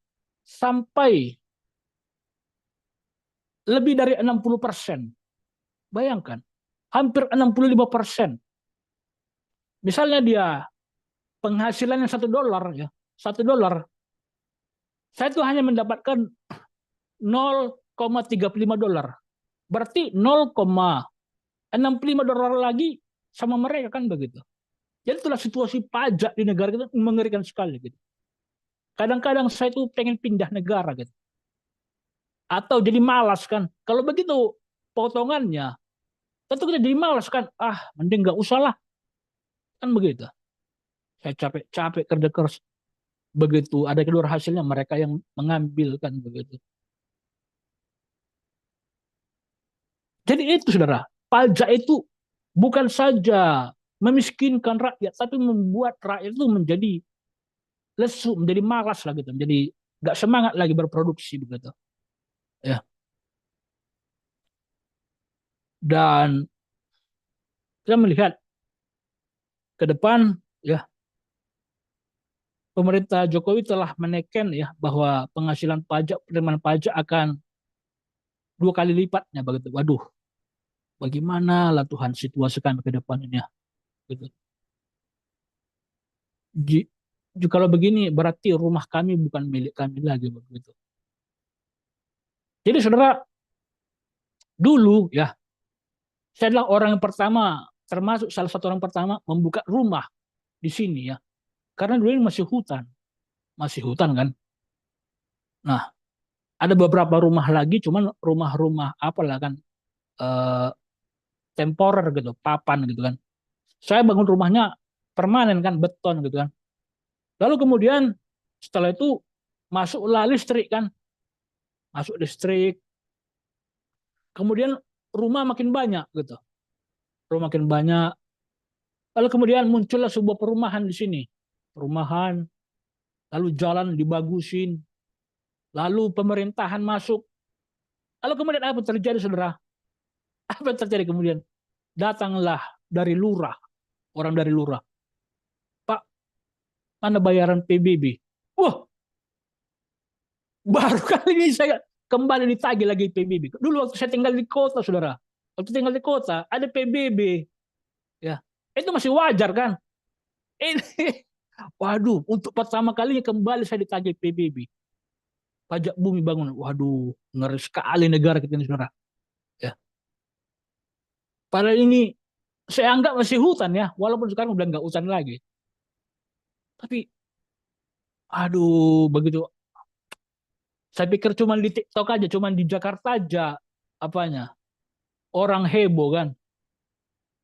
sampai lebih dari 60%. Bayangkan, hampir 65%. Misalnya dia penghasilannya $1 ya, $1, saya tuh hanya mendapatkan $0,35. Berarti $0,65 lagi sama mereka, kan begitu. Jadi itulah situasi pajak di negara kita mengerikan sekali gitu. Kadang-kadang saya tuh pengen pindah negara gitu. Atau jadi malas kan. Kalau begitu potongannya, tentu kita jadi malas kan. Ah, mending nggak usah lah. Kan begitu. Saya capek-capek kerja keras. Begitu ada keluar hasilnya mereka yang mengambil, kan begitu. Jadi itu saudara, pajak itu bukan saja memiskinkan rakyat, tapi membuat rakyat itu menjadi lesu, menjadi malas lah gitu, menjadi nggak semangat lagi berproduksi begitu. Ya. Dan kita melihat ke depan, ya, pemerintah Jokowi telah menekan ya bahwa penghasilan pajak, penerimaan pajak akan 2 kali lipatnya begitu. Waduh, bagaimana lah Tuhan situasi kami ke depan ini ya. Gitu. Kalau begini berarti rumah kami bukan milik kami lagi begitu. Jadi saudara, dulu ya, saya adalah orang yang pertama, termasuk salah satu orang pertama membuka rumah di sini ya. Karena dulu ini masih hutan kan. Nah, ada beberapa rumah lagi, cuman rumah-rumah apalah kan, eh, temporer gitu, papan gitu kan. Saya bangun rumahnya permanen kan, beton gitu kan. Lalu kemudian setelah itu masuklah listrik kan, masuk listrik. Kemudian rumah makin banyak gitu, rumah makin banyak. Lalu kemudian muncullah sebuah perumahan di sini, perumahan. Lalu jalan dibagusin, lalu pemerintahan masuk. Lalu kemudian apa terjadi, saudara? Apa yang terjadi kemudian? Datanglah dari lurah, orang dari lurah. Pak, mana bayaran PBB? Wah, baru kali ini saya kembali ditagih lagi PBB. Dulu waktu saya tinggal di kota, saudara. Waktu tinggal di kota, ada PBB. Ya, itu masih wajar kan? Ini, waduh, untuk pertama kalinya kembali saya ditagih PBB. Pajak bumi bangunan. Waduh, ngeri sekali negara kita ini, saudara. Ya. Padahal ini saya anggap masih hutan ya, walaupun sekarang udah nggak hutan lagi. Tapi, aduh, begitu. Saya pikir cuma di TikTok aja, cuma di Jakarta aja apanya, Orang heboh kan.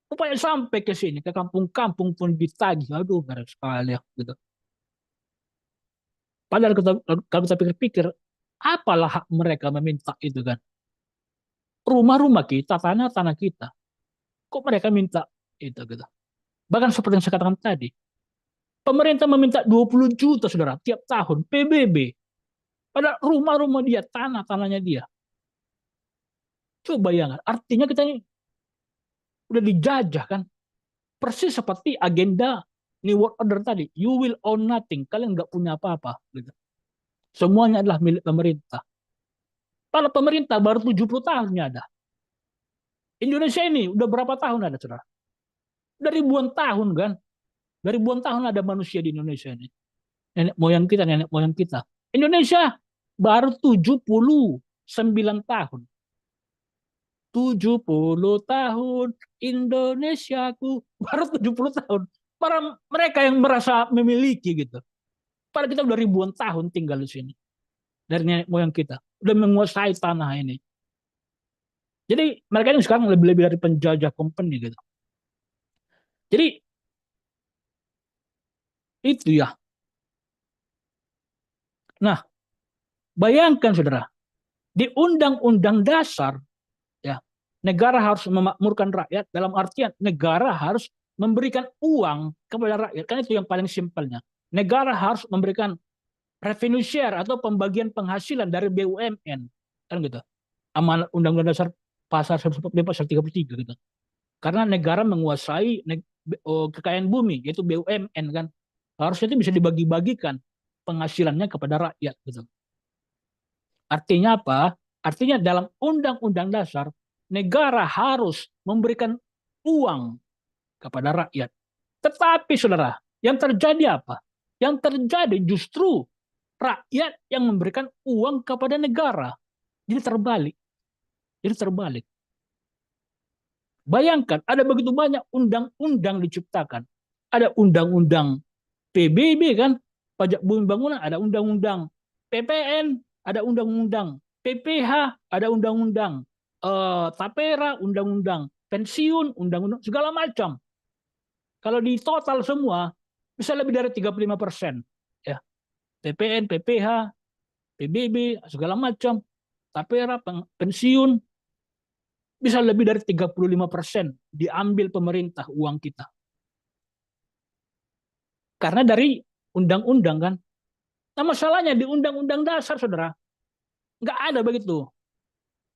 Upaya sampai ke sini, ke kampung-kampung pun ditagih. Aduh, berat sekali ya. Gitu. Padahal kalau kita pikir-pikir, apalah hak mereka meminta itu kan. Rumah-rumah kita, tanah-tanah kita. Kok mereka minta itu gitu. Bahkan seperti yang saya katakan tadi, pemerintah meminta 20 juta saudara tiap tahun PBB. Pada rumah-rumah dia, tanah-tanahnya dia. Coba bayangkan, artinya kita ini udah dijajah kan. Persis seperti agenda New World Order tadi. You will own nothing. Kalian nggak punya apa-apa. Gitu. Semuanya adalah milik pemerintah. Kalau pemerintah baru 70 tahunnya ada. Indonesia ini udah berapa tahun ada, saudara? Udah ribuan tahun kan? Dari ribuan tahun ada manusia di Indonesia ini. Nenek moyang kita, nenek moyang kita. Indonesia baru 79 tahun. 70 tahun Indonesiaku, baru 70 tahun. Para mereka yang merasa memiliki gitu. Padahal kita udah ribuan tahun tinggal di sini. Dari nenek moyang kita. Udah menguasai tanah ini. Jadi mereka ini sekarang lebih-lebih dari penjajah company gitu. Jadi itu ya. Nah, bayangkan saudara, di Undang-Undang Dasar ya, negara harus memakmurkan rakyat dalam artian negara harus memberikan uang kepada rakyat. Kan itu yang paling simpelnya. Negara harus memberikan revenue share atau pembagian penghasilan dari BUMN. Kan gitu. Amanat Undang-Undang Dasar pasal 145 pasal 33 gitu. Karena negara menguasai kekayaan bumi yaitu BUMN kan. Harusnya itu bisa dibagi-bagikan penghasilannya kepada rakyat gitu. Artinya apa? Artinya dalam Undang-Undang Dasar negara harus memberikan uang kepada rakyat. Tetapi saudara, yang terjadi apa? Yang terjadi justru rakyat yang memberikan uang kepada negara. Jadi terbalik. Jadi terbalik. Bayangkan ada begitu banyak undang-undang diciptakan. Ada undang-undang PBB kan, pajak bumi bangunan, ada undang-undang PPN, ada undang-undang PPH, ada undang-undang tapera, undang-undang pensiun, undang-undang segala macam. Kalau di total semua bisa lebih dari 35%. Ya. PPN, PPH, PBB, segala macam, tapera, pensiun, bisa lebih dari 35% diambil pemerintah uang kita. Karena dari undang-undang kan. Nah masalahnya di undang-undang dasar saudara, nggak ada begitu.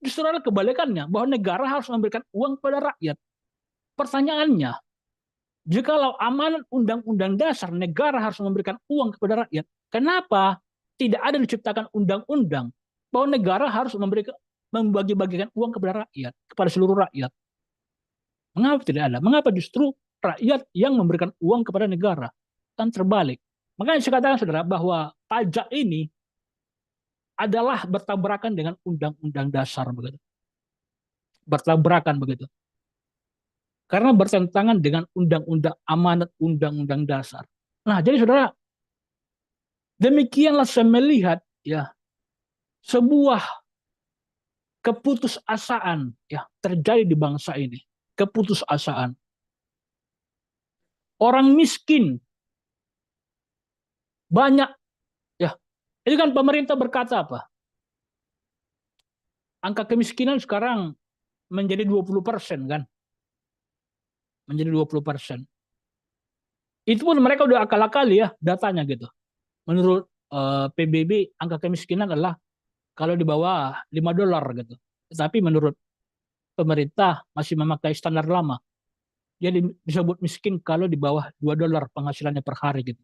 Justru ada kebalikannya, bahwa negara harus memberikan uang kepada rakyat. Pertanyaannya, jikalau amanat undang-undang dasar negara harus memberikan uang kepada rakyat, kenapa tidak ada diciptakan undang-undang bahwa negara harus membagi-bagikan uang kepada rakyat, kepada seluruh rakyat? Mengapa tidak ada? Mengapa justru rakyat yang memberikan uang kepada negara? Kan terbalik. Makanya saya katakan saudara bahwa pajak ini adalah bertabrakan dengan undang-undang dasar begitu. Bertabrakan begitu. Karena bertentangan dengan undang-undang amanat undang-undang dasar. Nah, jadi saudara, demikianlah saya melihat ya sebuah keputusasaan ya terjadi di bangsa ini. Keputusasaan. Orang miskin banyak ya. Itu kan pemerintah berkata apa? Angka kemiskinan sekarang menjadi 20% kan? Menjadi 20%. Itu pun mereka udah akal-akali ya datanya gitu. Menurut PBB angka kemiskinan adalah kalau di bawah $5 gitu. Tetapi menurut pemerintah masih memakai standar lama. Jadi disebut miskin kalau di bawah $2 penghasilannya per hari gitu.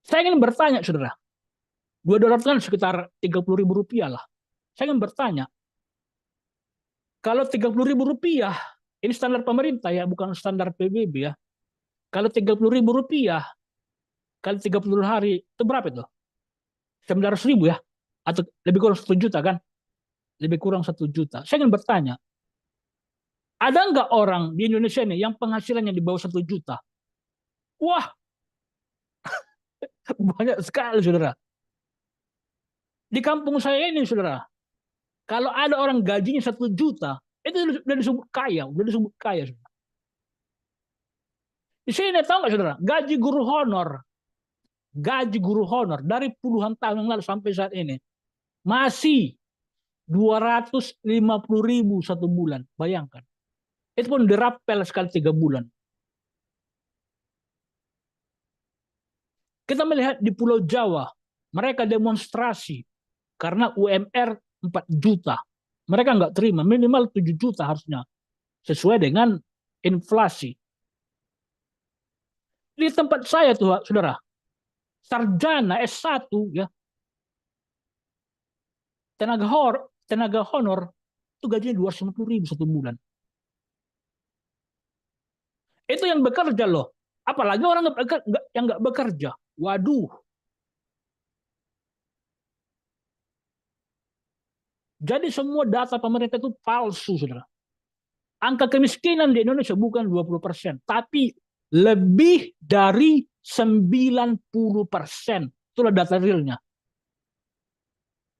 Saya ingin bertanya saudara, $2 kan sekitar 30.000 rupiah lah. Saya ingin bertanya, kalau 30.000 rupiah, ini standar pemerintah ya, bukan standar PBB ya. Kalau 30.000 rupiah, kali 30 hari, itu berapa itu? 900.000 ya? Atau lebih kurang 1 juta kan? Lebih kurang 1 juta. Saya ingin bertanya, ada nggak orang di Indonesia ini yang penghasilannya di bawah 1 juta? Wah, banyak sekali saudara. Di kampung saya ini saudara, kalau ada orang gajinya 1 juta, Itu sudah disebut kaya, sudah disebut kaya. Saudara. Di sini tahu nggak saudara, gaji guru honor dari puluhan tahun yang lalu sampai saat ini masih 250.000 satu bulan. Bayangkan. Itu pun dirapel sekali 3 bulan. Kita melihat di Pulau Jawa, mereka demonstrasi karena UMR 4 juta. Mereka nggak terima, minimal 7 juta harusnya. Sesuai dengan inflasi. Di tempat saya tuh, saudara, sarjana S1 ya, tenaga honor itu gajinya 250.000 satu bulan. Itu yang bekerja loh. Apalagi orang yang nggak bekerja. Waduh. Jadi semua data pemerintah itu palsu, saudara. Angka kemiskinan di Indonesia bukan 20%, tapi lebih dari 90%. Itulah data realnya.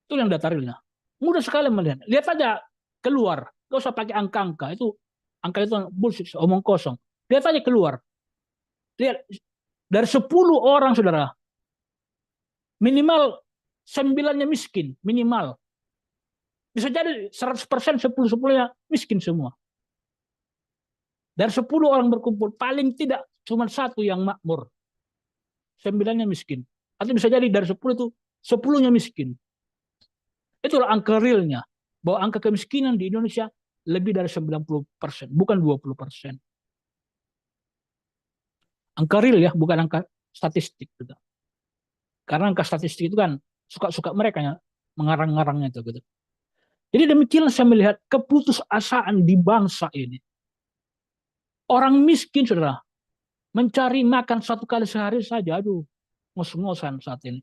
Itu yang data realnya. Mudah sekali melihat. Lihat saja keluar. Gak usah pakai angka-angka. Angka itu bullshit, omong kosong. Lihat aja keluar. Lihat, dari 10 orang, saudara, minimal 9-nya miskin. Minimal. Bisa jadi 100%, 10-10-nya miskin semua. Dari 10 orang berkumpul, paling tidak cuma 1 yang makmur. 9-nya miskin. Atau bisa jadi dari 10 itu 10-nya miskin. Itulah angka realnya. Bahwa angka kemiskinan di Indonesia lebih dari 90%, bukan 20%. Angka real ya, bukan angka statistik. Gitu. Karena angka statistik itu kan suka-suka mereka ya, mengarang-ngarangnya itu. Gitu. Jadi demikian saya melihat keputusasaan di bangsa ini. Orang miskin, saudara, mencari makan 1 kali sehari saja, aduh, ngos-ngosan saat ini.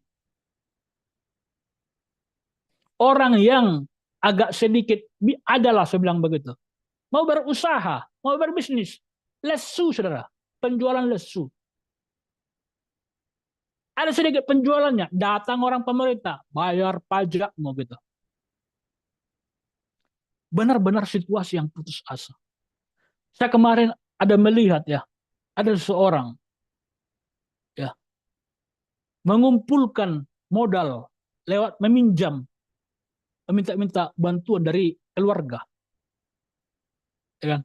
Orang yang agak sedikit, adalah saya bilang begitu, mau berusaha, mau berbisnis, lesu, saudara, penjualan lesu. Ada sedikit penjualannya, datang orang pemerintah, bayar pajak, mau gitu. Benar-benar situasi yang putus asa. Saya kemarin ada melihat ya, ada seseorang ya mengumpulkan modal lewat meminta bantuan dari keluarga. Ya kan?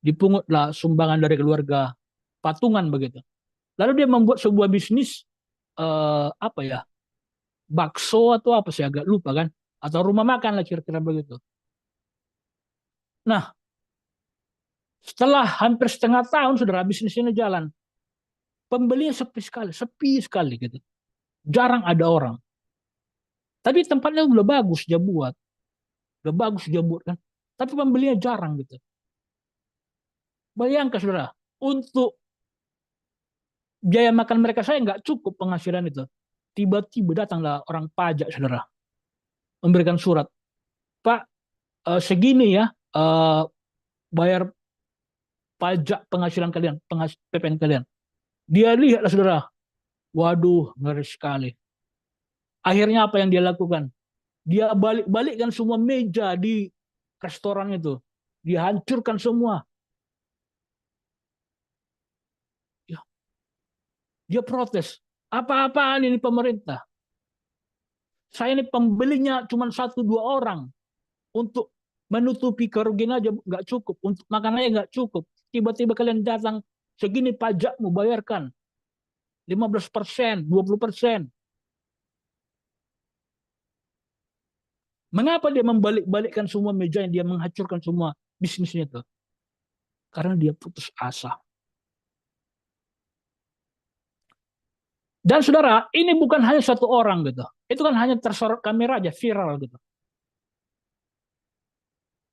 Dipungutlah sumbangan dari keluarga, patungan begitu. Lalu dia membuat sebuah bisnis apa ya? Bakso atau apa sih, agak lupa kan? Atau rumah makan lah kira-kira begitu. Nah, setelah hampir setengah tahun saudara bisnisnya jalan, pembelinya sepi sekali gitu. Jarang ada orang. Tapi tempatnya udah bagus dia buat. Udah bagus dia buat kan. Tapi pembelinya jarang gitu. Bayangkan saudara, untuk biaya makan mereka saya nggak cukup penghasilan itu. Tiba-tiba datanglah orang pajak saudara. Memberikan surat. Pak, segini ya bayar pajak penghasilan kalian, PPN kalian. Dia lihatlah saudara. Waduh, ngeri sekali. Akhirnya apa yang dia lakukan? Dia balik-balikkan semua meja di restoran itu. Dia hancurkan semua. Ya. Dia protes. Apa-apaan ini pemerintah? Saya ini pembelinya cuma 1-2 orang. Untuk menutupi kerugian aja nggak cukup. Untuk makan aja nggak cukup. Tiba-tiba kalian datang, segini pajakmu bayarkan. 15%, 20%. Mengapa dia membalik-balikkan semua meja yang dia menghancurkan semua bisnisnya itu? Karena dia putus asa. Dan saudara, ini bukan hanya satu orang gitu. Itu kan hanya tersorot kamera aja, viral gitu.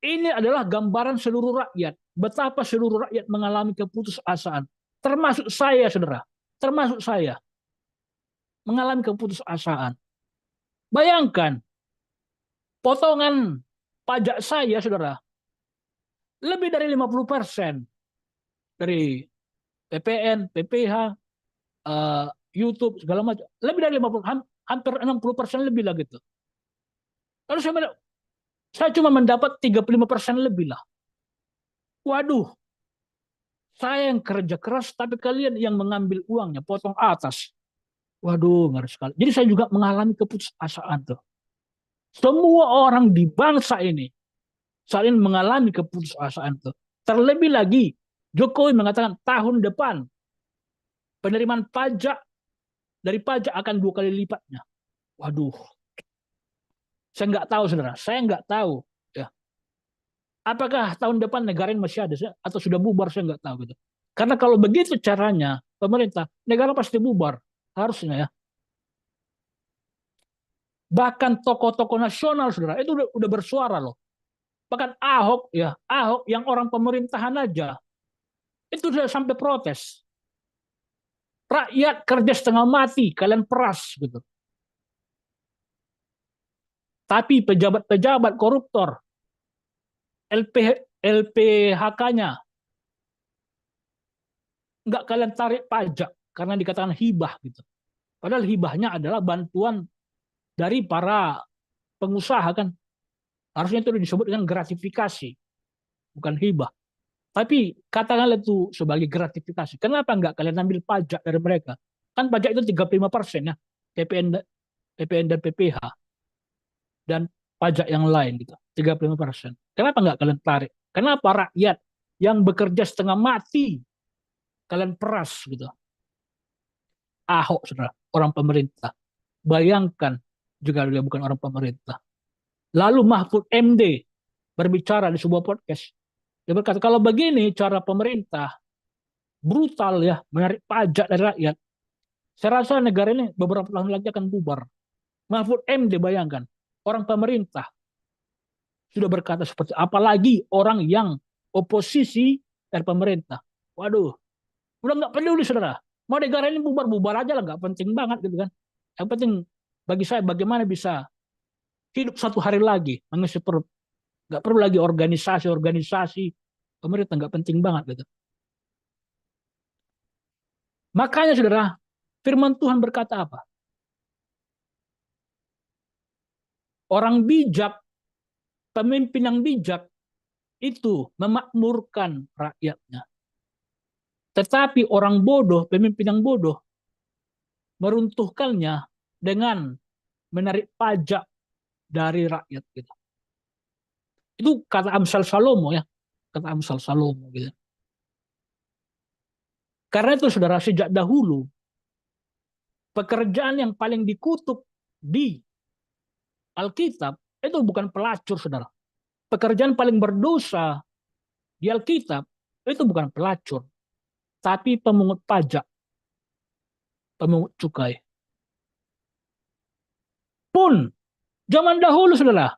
Ini adalah gambaran seluruh rakyat. Betapa seluruh rakyat mengalami keputusasaan. Termasuk saya, saudara. Termasuk saya. Mengalami keputusasaan. Bayangkan, potongan pajak saya, saudara, lebih dari 50% dari PPN, PPH, YouTube, segala macam. Lebih dari 50, hampir 60% lebih lah gitu. Lalu saya cuma mendapat 35% lebih lah. Waduh, saya yang kerja keras, tapi kalian yang mengambil uangnya, potong atas. Waduh, ngeri sekali. Jadi saya juga mengalami keputusasaan tuh. Semua orang di bangsa ini saling mengalami keputusasaan tuh. Terlebih lagi, Jokowi mengatakan tahun depan penerimaan pajak dari pajak akan 2 kali lipatnya. Waduh, saya nggak tahu saudara, saya nggak tahu ya. Apakah tahun depan negara ini masih ada atau sudah bubar, saya nggak tahu gitu. Karena kalau begitu caranya pemerintah, negara pasti bubar harusnya ya. Bahkan tokoh-tokoh nasional saudara itu udah bersuara loh. Bahkan Ahok ya, Ahok yang orang pemerintahan aja itu sudah sampai protes. Rakyat kerja setengah mati, kalian peras gitu. Tapi pejabat-pejabat koruptor, LPHK-nya nggak kalian tarik pajak karena dikatakan hibah gitu. Padahal hibahnya adalah bantuan dari para pengusaha kan. Harusnya itu disebut dengan gratifikasi, bukan hibah. Tapi katakanlah itu sebagai gratifikasi. Kenapa nggak kalian ambil pajak dari mereka? Kan pajak itu 35% ya, PPN dan PPH dan pajak yang lain gitu, 35%. Kenapa nggak kalian tarik? Kenapa rakyat yang bekerja setengah mati kalian peras gitu? Ahok saudara, orang pemerintah. Bayangkan juga dia bukan orang pemerintah. Lalu Mahfud MD berbicara di sebuah podcast. Dia berkata, kalau begini cara pemerintah brutal ya menarik pajak dari rakyat, saya rasa negara ini beberapa tahun lagi akan bubar. Mahfud MD bayangkan, orang pemerintah sudah berkata seperti apalagi orang yang oposisi dari pemerintah. Waduh, udah nggak peduli saudara. Mau negara ini bubar-bubar aja lah, nggak penting banget gitu kan. Yang penting bagi saya bagaimana bisa hidup satu hari lagi mengisi perut. Nggak perlu lagi organisasi pemerintah, nggak penting banget gitu. Makanya saudara, firman Tuhan berkata apa? Orang bijak, pemimpin yang bijak itu memakmurkan rakyatnya. Tetapi orang bodoh, pemimpin yang bodoh, meruntuhkannya dengan menarik pajak dari rakyat gitu. Itu kata Amsal Salomo ya, kata Amsal Salomo gitu. Karena itu saudara, sejak dahulu pekerjaan yang paling dikutuk di Alkitab itu bukan pelacur saudara. Pekerjaan paling berdosa di Alkitab itu bukan pelacur, tapi pemungut pajak, pemungut cukai. Pun zaman dahulu saudara,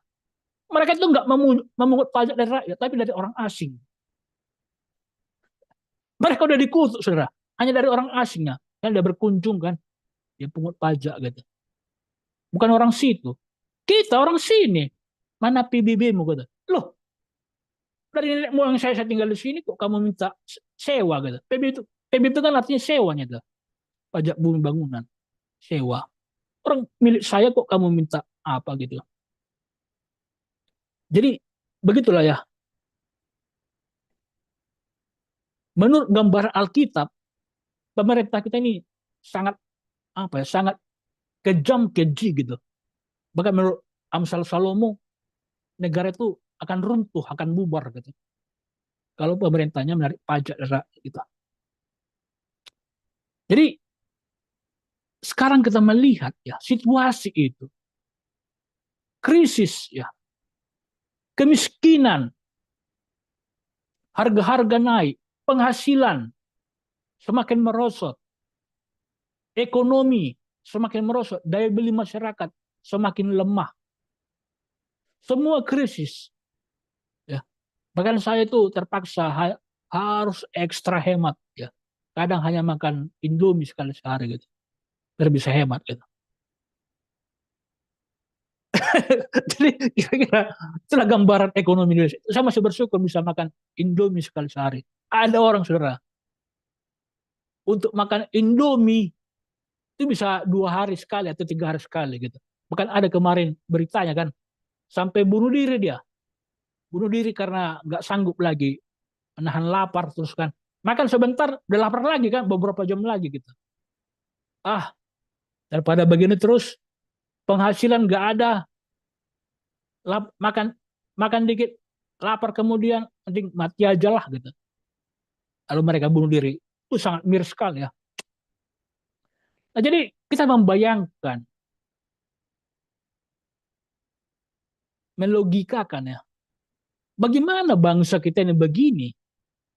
mereka itu nggak memungut pajak dari rakyat, tapi dari orang asing. Mereka udah dikutuk saudara, hanya dari orang asingnya. Yang dia berkunjung kan, dia pungut pajak gitu. Bukan orang situ. Kita orang sini. Mana PBB-mu gitu. Loh, dari nenek moyang saya tinggal di sini kok kamu minta sewa gitu. PBB itu kan artinya sewanya tuh. Pajak bumi bangunan, sewa. Orang milik saya kok kamu minta apa gitu. Jadi begitulah ya. Menurut gambar Alkitab, pemerintah kita ini sangat apa ya, sangat kejam keji gitu. Bahkan menurut Amsal Salomo, negara itu akan runtuh, akan bubar gitu. Kalau pemerintahnya menarik pajak dari rakyat gitu. Jadi sekarang kita melihat ya situasi itu, krisis ya, kemiskinan, harga-harga naik, penghasilan semakin merosot, ekonomi semakin merosot, daya beli masyarakat semakin lemah. Semua krisis. Ya. Bahkan saya itu terpaksa harus ekstra hemat ya. Kadang hanya makan Indomie sekali sehari gitu. Biar bisa hemat gitu. Jadi kira-kira itulah gambaran ekonomi Indonesia. Saya masih bersyukur bisa makan Indomie sekali sehari. Ada orang saudara untuk makan Indomie itu bisa 2 hari sekali atau 3 hari sekali gitu. Bahkan ada kemarin beritanya kan sampai bunuh diri dia, bunuh diri karena nggak sanggup lagi menahan lapar terus kan. Makan sebentar udah lapar lagi kan, beberapa jam lagi gitu. Ah, daripada begini terus penghasilan nggak ada, makan makan dikit lapar kemudian mending mati aja lah gitu. Lalu mereka bunuh diri. Itu sangat miris sekali ya. Nah, jadi kita membayangkan, melogikakan ya. Bagaimana bangsa kita ini begini?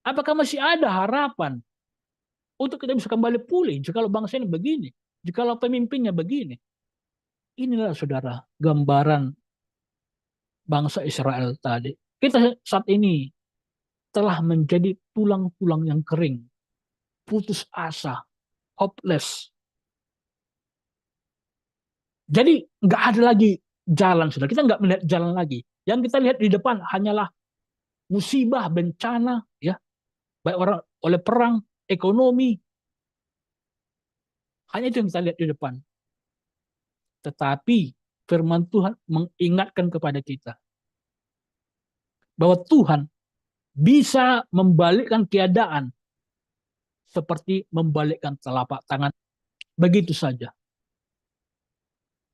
Apakah masih ada harapan untuk kita bisa kembali pulih jikalau bangsa ini begini? Jikalau pemimpinnya begini? Inilah saudara gambaran bangsa Israel tadi. Kita saat ini telah menjadi tulang-tulang yang kering, putus asa, hopeless. Jadi nggak ada lagi jalan, saudara. Kita nggak melihat jalan lagi. Yang kita lihat di depan hanyalah musibah, bencana, ya, baik orang oleh perang, ekonomi. Hanya itu yang kita lihat di depan. Tetapi firman Tuhan mengingatkan kepada kita bahwa Tuhan bisa membalikkan keadaan seperti membalikkan telapak tangan begitu saja.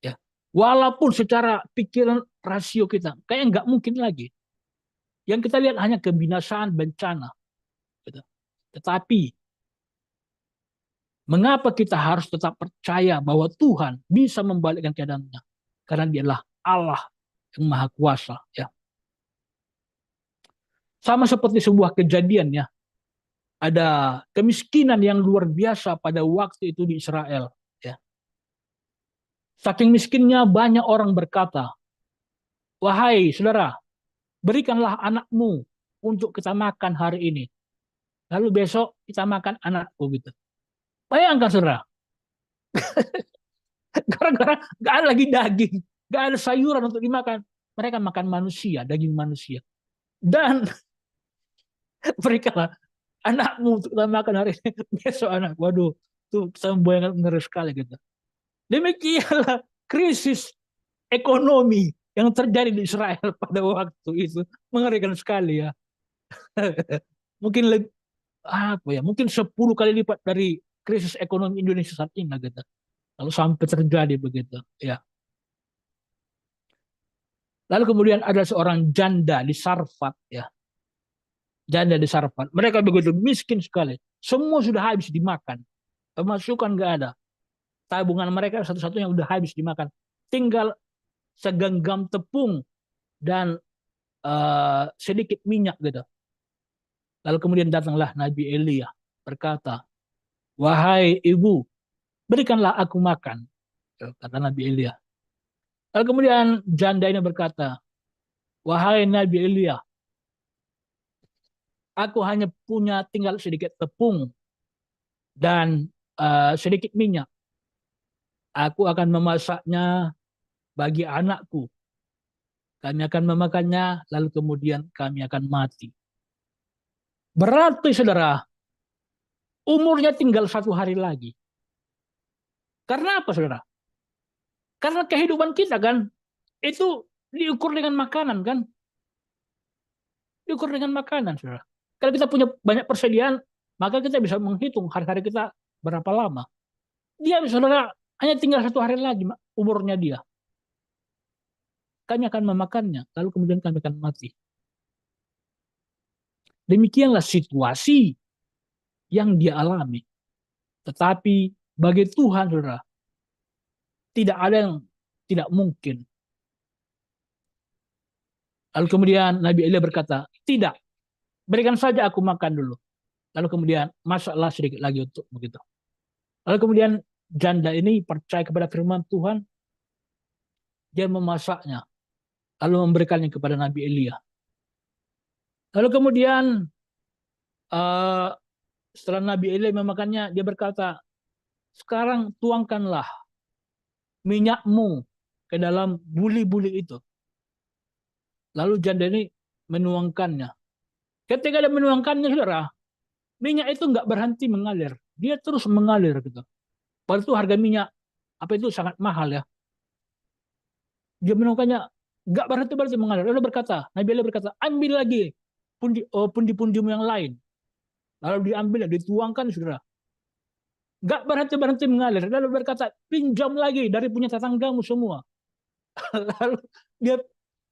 Ya, walaupun secara pikiran rasio kita kayak nggak mungkin lagi. Yang kita lihat hanya kebinasaan, bencana. Gitu. Tetapi mengapa kita harus tetap percaya bahwa Tuhan bisa membalikkan keadaannya? Karena Dia adalah Allah yang Maha Kuasa. Ya. Sama seperti sebuah kejadian ya. Ada kemiskinan yang luar biasa pada waktu itu di Israel. Ya. Saking miskinnya banyak orang berkata, wahai saudara, berikanlah anakmu untuk kita makan hari ini. Lalu besok kita makan anakku gitu. Bayangkan saudara, gara-gara gak ada lagi daging, gak ada sayuran untuk dimakan. Mereka makan manusia, daging manusia. Dan berikanlah anakmu untuk kita makan hari ini. Besok anak, waduh, tuh saya membayangkan ngeri sekali gitu. Demikianlah krisis ekonomi yang terjadi di Israel pada waktu itu. Mengerikan sekali ya. Mungkin lebih, apa ya, mungkin 10 kali lipat dari krisis ekonomi Indonesia saat ini gitu. Kalau sampai terjadi begitu, ya. Lalu kemudian ada seorang janda di Sarfat, ya. Janda di Sarfat. Mereka begitu miskin sekali. Semua sudah habis dimakan. Pemasukan nggak ada. Tabungan mereka satu-satunya udah habis dimakan. Tinggal segenggam tepung dan sedikit minyak gitu. Lalu kemudian datanglah Nabi Elia berkata, wahai ibu, berikanlah aku makan. Kata Nabi Elia. Lalu kemudian janda ini berkata, wahai Nabi Elia, aku hanya punya tinggal sedikit tepung dan sedikit minyak. Aku akan memasaknya bagi anakku. Kami akan memakannya, lalu kemudian kami akan mati. Berarti saudara, umurnya tinggal 1 hari lagi. Karena apa saudara? Karena kehidupan kita kan, itu diukur dengan makanan kan. Diukur dengan makanan saudara. Kalau kita punya banyak persediaan, maka kita bisa menghitung hari-hari kita berapa lama. Dia saudara hanya tinggal 1 hari lagi umurnya dia. Kami akan memakannya, lalu kemudian kami akan mati. Demikianlah situasi yang dia alami. Tetapi bagi Tuhan, saudara, tidak ada yang tidak mungkin. Lalu kemudian Nabi Elia berkata, tidak, berikan saja aku makan dulu. Lalu kemudian masaklah sedikit lagi untuk begitu. Lalu kemudian janda ini percaya kepada firman Tuhan, dia memasaknya, lalu memberikannya kepada Nabi Elia. Lalu kemudian setelah Nabi Elia memakannya, dia berkata, sekarang tuangkanlah minyakmu ke dalam buli-buli itu. Lalu janda ini menuangkannya. Ketika dia menuangkannya, saudara, minyak itu nggak berhenti mengalir. Dia terus mengalir gitu. Padahal itu harga minyak apa itu sangat mahal ya. Dia menuangkannya nggak berhenti mengalir. Lalu berkata, Nabi Allah berkata, ambil lagi pundi-pundimu yang lain. Lalu diambil, dituangkan, saudara. Nggak berhenti-berhenti mengalir. Lalu berkata, pinjam lagi dari punya tetanggamu semua. Lalu dia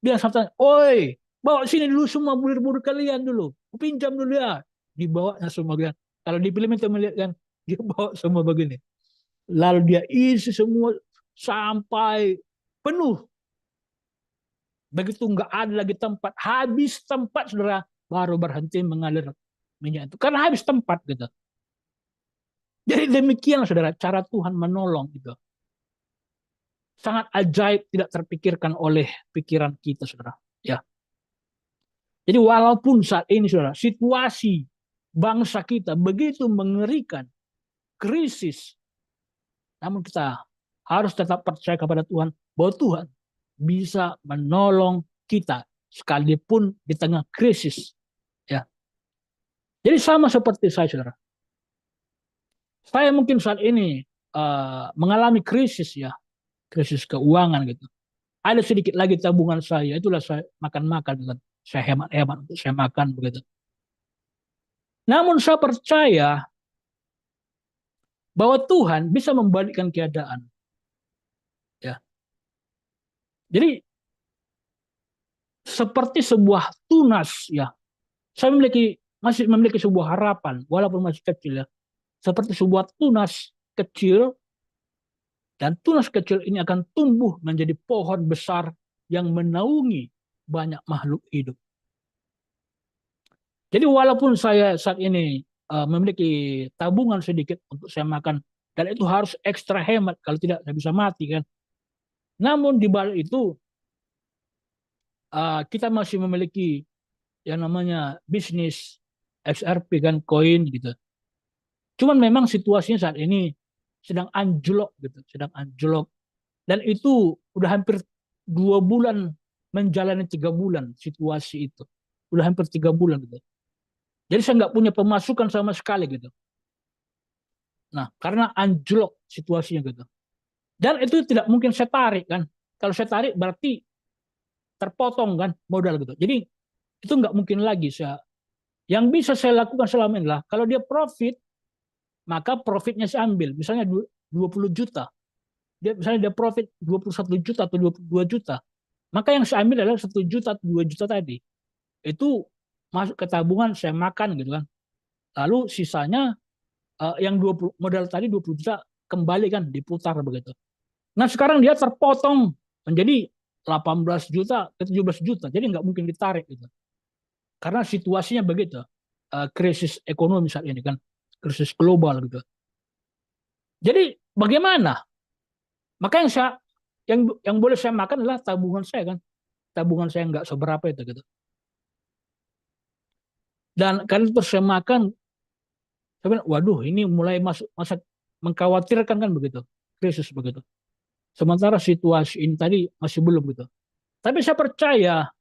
bilang sama, oi, bawa sini dulu semua bulir-bulir kalian dulu. Pinjam dulu ya. Dibawanya semua. Kalau di film itu melihat kan, dia bawa semua begini. Lalu dia isi semua sampai penuh. Begitu nggak ada lagi tempat, habis tempat, saudara, baru berhenti mengalir minyak itu. Karena habis tempat gitu. Jadi demikian, saudara, cara Tuhan menolong gitu. Sangat ajaib, tidak terpikirkan oleh pikiran kita, saudara. Ya. Jadi walaupun saat ini, saudara, situasi bangsa kita begitu mengerikan, krisis, namun kita harus tetap percaya kepada Tuhan bahwa Tuhan bisa menolong kita sekalipun di tengah krisis. Ya. Jadi sama seperti saya, saudara. Saya mungkin saat ini mengalami krisis, ya, krisis keuangan gitu. Ada sedikit lagi tabungan saya, itulah saya makan-makan, gitu. Saya hemat-hemat untuk saya makan begitu. Namun saya percaya bahwa Tuhan bisa membalikkan keadaan. Ya. Jadi seperti sebuah tunas, ya. Saya masih memiliki sebuah harapan walaupun masih kecil, ya. Seperti sebuah tunas kecil, dan tunas kecil ini akan tumbuh menjadi pohon besar yang menaungi banyak makhluk hidup. Jadi walaupun saya saat ini memiliki tabungan sedikit untuk saya makan, dan itu harus ekstra hemat, kalau tidak saya bisa mati kan. Namun di balik itu kita masih memiliki yang namanya bisnis XRP kan, koin gitu. Cuman memang situasinya saat ini sedang anjlok gitu, sedang anjlok. Dan itu udah hampir 2 bulan menjalani 3 bulan situasi itu. Udah hampir 3 bulan gitu. Jadi saya nggak punya pemasukan sama sekali gitu. Nah, karena anjlok situasinya gitu. Dan itu tidak mungkin saya tarik kan. Kalau saya tarik berarti terpotong kan modal gitu. Jadi itu nggak mungkin lagi saya. Yang bisa saya lakukan selama ini lah, kalau dia profit, maka profitnya saya ambil. Misalnya 20 juta. Misalnya dia profit 21 juta atau 22 juta. Maka yang saya ambil adalah 1 juta atau 2 juta tadi. Itu masuk ke tabungan, saya makan gitu kan. Lalu sisanya yang 20 modal tadi 20 juta kembali kan, diputar begitu. Nah sekarang dia terpotong menjadi 18 juta ke 17 juta. Jadi nggak mungkin ditarik gitu. Karena situasinya begitu. Krisis ekonomi saat ini kan. Krisis global gitu. Jadi bagaimana? Maka yang boleh saya makan adalah tabungan saya kan. Tabungan saya nggak seberapa itu gitu. Dan karena itu saya makan, saya bilang, waduh ini mulai masuk masa mengkhawatirkan kan begitu. Krisis begitu. Sementara situasi ini tadi masih belum gitu. Tapi saya percaya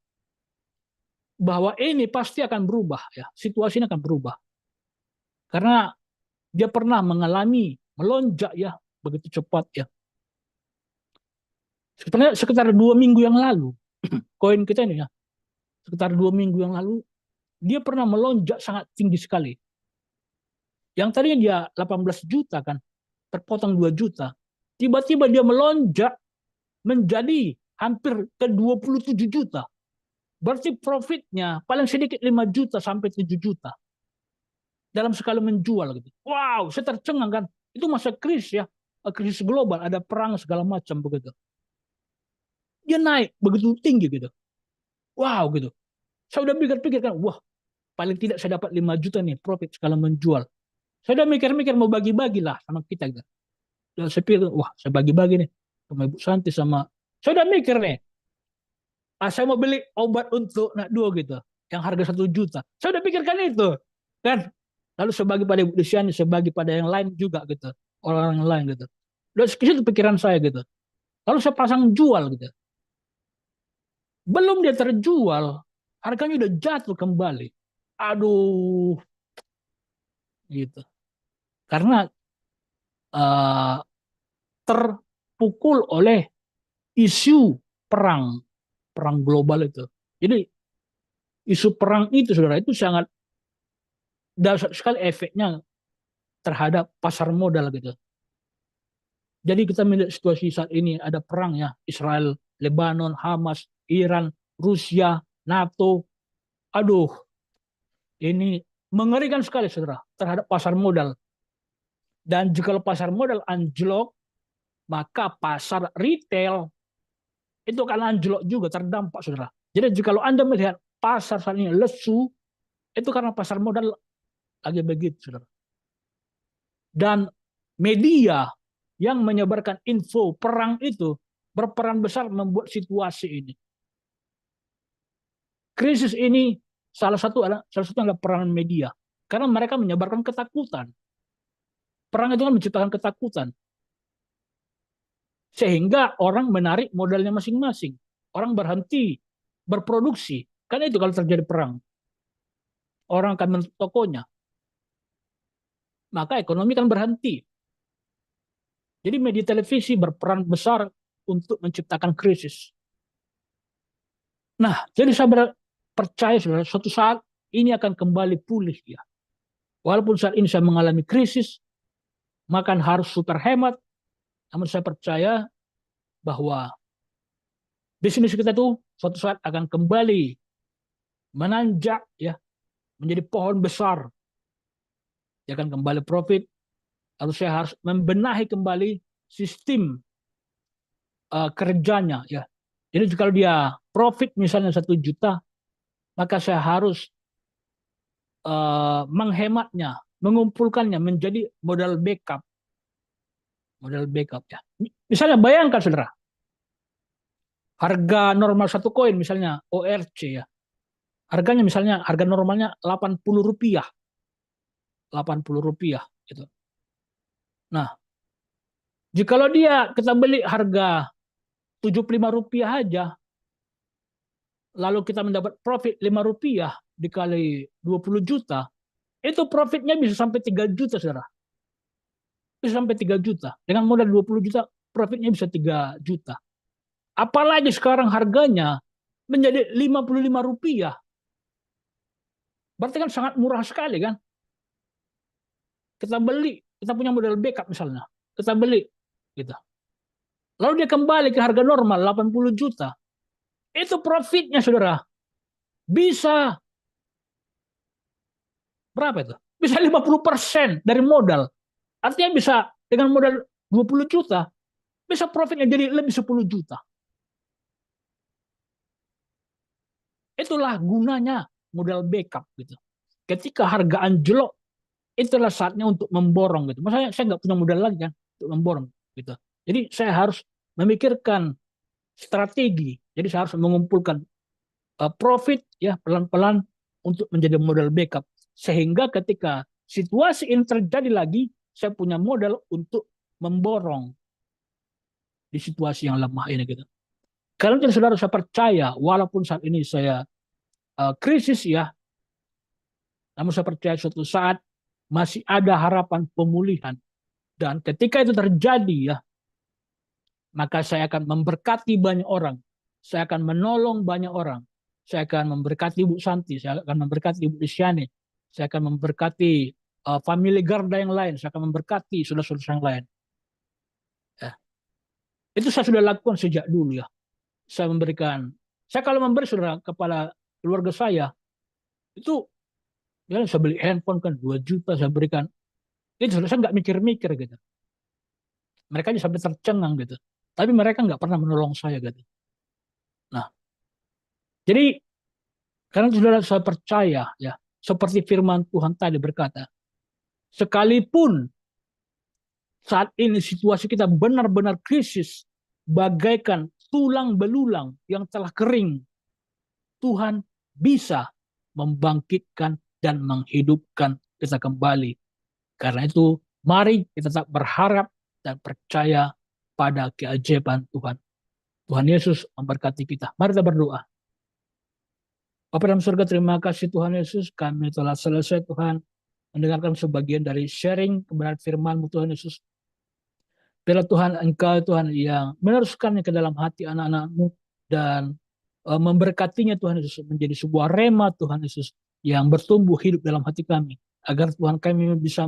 bahwa ini pasti akan berubah ya. Situasi ini akan berubah. Karena dia pernah mengalami melonjak ya begitu cepat ya. Sekitar 2 minggu yang lalu, koin kita ini ya, sekitar 2 minggu yang lalu, dia pernah melonjak sangat tinggi sekali. Yang tadinya dia 18 juta kan, terpotong 2 juta. Tiba-tiba dia melonjak menjadi hampir ke 27 juta. Berarti profitnya paling sedikit 5 juta sampai 7 juta. Dalam sekali menjual gitu. Wow, saya tercengang kan. Itu masa krisis ya, krisis global, ada perang segala macam begitu. Dia naik begitu tinggi gitu. Wow gitu. Saya udah pikir-pikir kan, wah paling tidak saya dapat 5 juta nih profit sekali menjual. Saya udah mikir-mikir mau bagi-bagi lah sama kita gitu. Dan saya pikir, wah saya bagi-bagi nih sama Ibu Santi sama. Saya udah mikir nih, saya mau beli obat untuk anak 2 gitu, yang harga 1 juta. Saya udah pikirkan itu, kan. Lalu saya bagi pada Ibu Desiani, saya bagi pada yang lain juga gitu, orang lain gitu. Dan sekitar pikiran saya gitu. Lalu saya pasang jual gitu. Belum dia terjual, harganya udah jatuh kembali. Aduh, gitu. Karena uh, terpukul oleh isu perang global itu. Jadi Isu perang itu, saudara, itu sangat dahsyat sekali efeknya terhadap pasar modal gitu. Jadi kita melihat situasi saat ini ada perang ya, Israel, Lebanon, Hamas, Iran, Rusia, NATO. Aduh, ini mengerikan sekali, saudara, terhadap pasar modal. Dan jika pasar modal anjlok, maka pasar retail itu akan anjlok juga, terdampak, saudara. Jadi jika Anda melihat pasar saat ini lesu, itu karena pasar modal lagi begitu, saudara. Dan media yang menyebarkan info perang itu berperan besar membuat situasi ini. Krisis ini salah satu adalah peranan media, karena mereka menyebarkan ketakutan. Perang itu kan menciptakan ketakutan, sehingga orang menarik modalnya masing-masing. Orang berhenti berproduksi, karena itu kalau terjadi perang, orang akan menutup tokonya, maka ekonomi kan berhenti. Jadi media televisi berperan besar untuk menciptakan krisis. Nah, jadi saya percaya, saudara, suatu saat ini akan kembali pulih ya. Walaupun saat ini saya mengalami krisis, makan harus super hemat, namun saya percaya bahwa bisnis kita itu suatu saat akan kembali menanjak ya, menjadi pohon besar. Dia akan kembali profit. Lalu saya harus membenahi kembali sistem kerjanya ya. Jadi kalau dia profit misalnya 1 juta, maka saya harus menghematnya, mengumpulkannya menjadi modal backup. Modal backup ya. Misalnya bayangkan, saudara, harga normal satu koin misalnya ORC ya. Harganya misalnya harga normalnya Rp80. Rp80 gitu. Nah, jikalau kita beli harga Rp75 aja, lalu kita mendapat profit Rp5 dikali 20 juta, itu profitnya bisa sampai 3 juta, saudara. Bisa sampai 3 juta. Dengan modal 20 juta, profitnya bisa 3 juta. Apalagi sekarang harganya menjadi Rp55. Berarti kan sangat murah sekali kan? Kita beli, kita punya modal backup misalnya. Kita beli gitu. Lalu dia kembali ke harga normal 80 juta. Itu profitnya, saudara. Bisa berapa itu? Bisa 50% dari modal. Artinya bisa dengan modal 20 juta, bisa profitnya jadi lebih 10 juta. Itulah gunanya modal backup gitu. Ketika harga anjlok, itulah saatnya untuk memborong gitu. Maksudnya saya nggak punya modal lagi kan untuk memborong gitu. Jadi saya harus memikirkan strategi. Jadi saya harus mengumpulkan profit ya pelan-pelan untuk menjadi modal backup. Sehingga ketika situasi ini terjadi lagi, saya punya modal untuk memborong di situasi yang lemah ini gitu. Kalau saudara, saya percaya walaupun saat ini saya krisis ya, namun saya percaya suatu saat masih ada harapan pemulihan. Dan ketika itu terjadi ya, maka saya akan memberkati banyak orang. Saya akan menolong banyak orang. Saya akan memberkati Ibu Santi. Saya akan memberkati Ibu Lisyani. Saya akan memberkati family Garda yang lain. Saya akan memberkati saudara-saudara yang lain. Ya. Itu saya sudah lakukan sejak dulu ya. Saya kalau memberi, saudara, kepada keluarga saya, itu ya saya beli handphone kan 2 juta saya berikan. Itu saya nggak mikir-mikir gitu. Mereka sampai tercengang gitu. Tapi mereka nggak pernah menolong saya gitu. Nah, jadi karena saudara, saya percaya ya, seperti firman Tuhan tadi berkata, sekalipun saat ini situasi kita benar-benar krisis, bagaikan tulang belulang yang telah kering, Tuhan bisa membangkitkan dan menghidupkan kita kembali. Karena itu, mari kita tetap berharap dan percaya pada keajaiban Tuhan. Tuhan Yesus memberkati kita. Mari kita berdoa. Bapa dalam surga, terima kasih Tuhan Yesus. Kami telah selesai, Tuhan, mendengarkan sebagian dari sharing kebenaran firman-Mu, Tuhan Yesus. Biarlah Tuhan, Engkau Tuhan yang meneruskannya ke dalam hati anak-anak-Mu, dan memberkatinya Tuhan Yesus menjadi sebuah rema Tuhan Yesus yang bertumbuh hidup dalam hati kami. Agar Tuhan kami bisa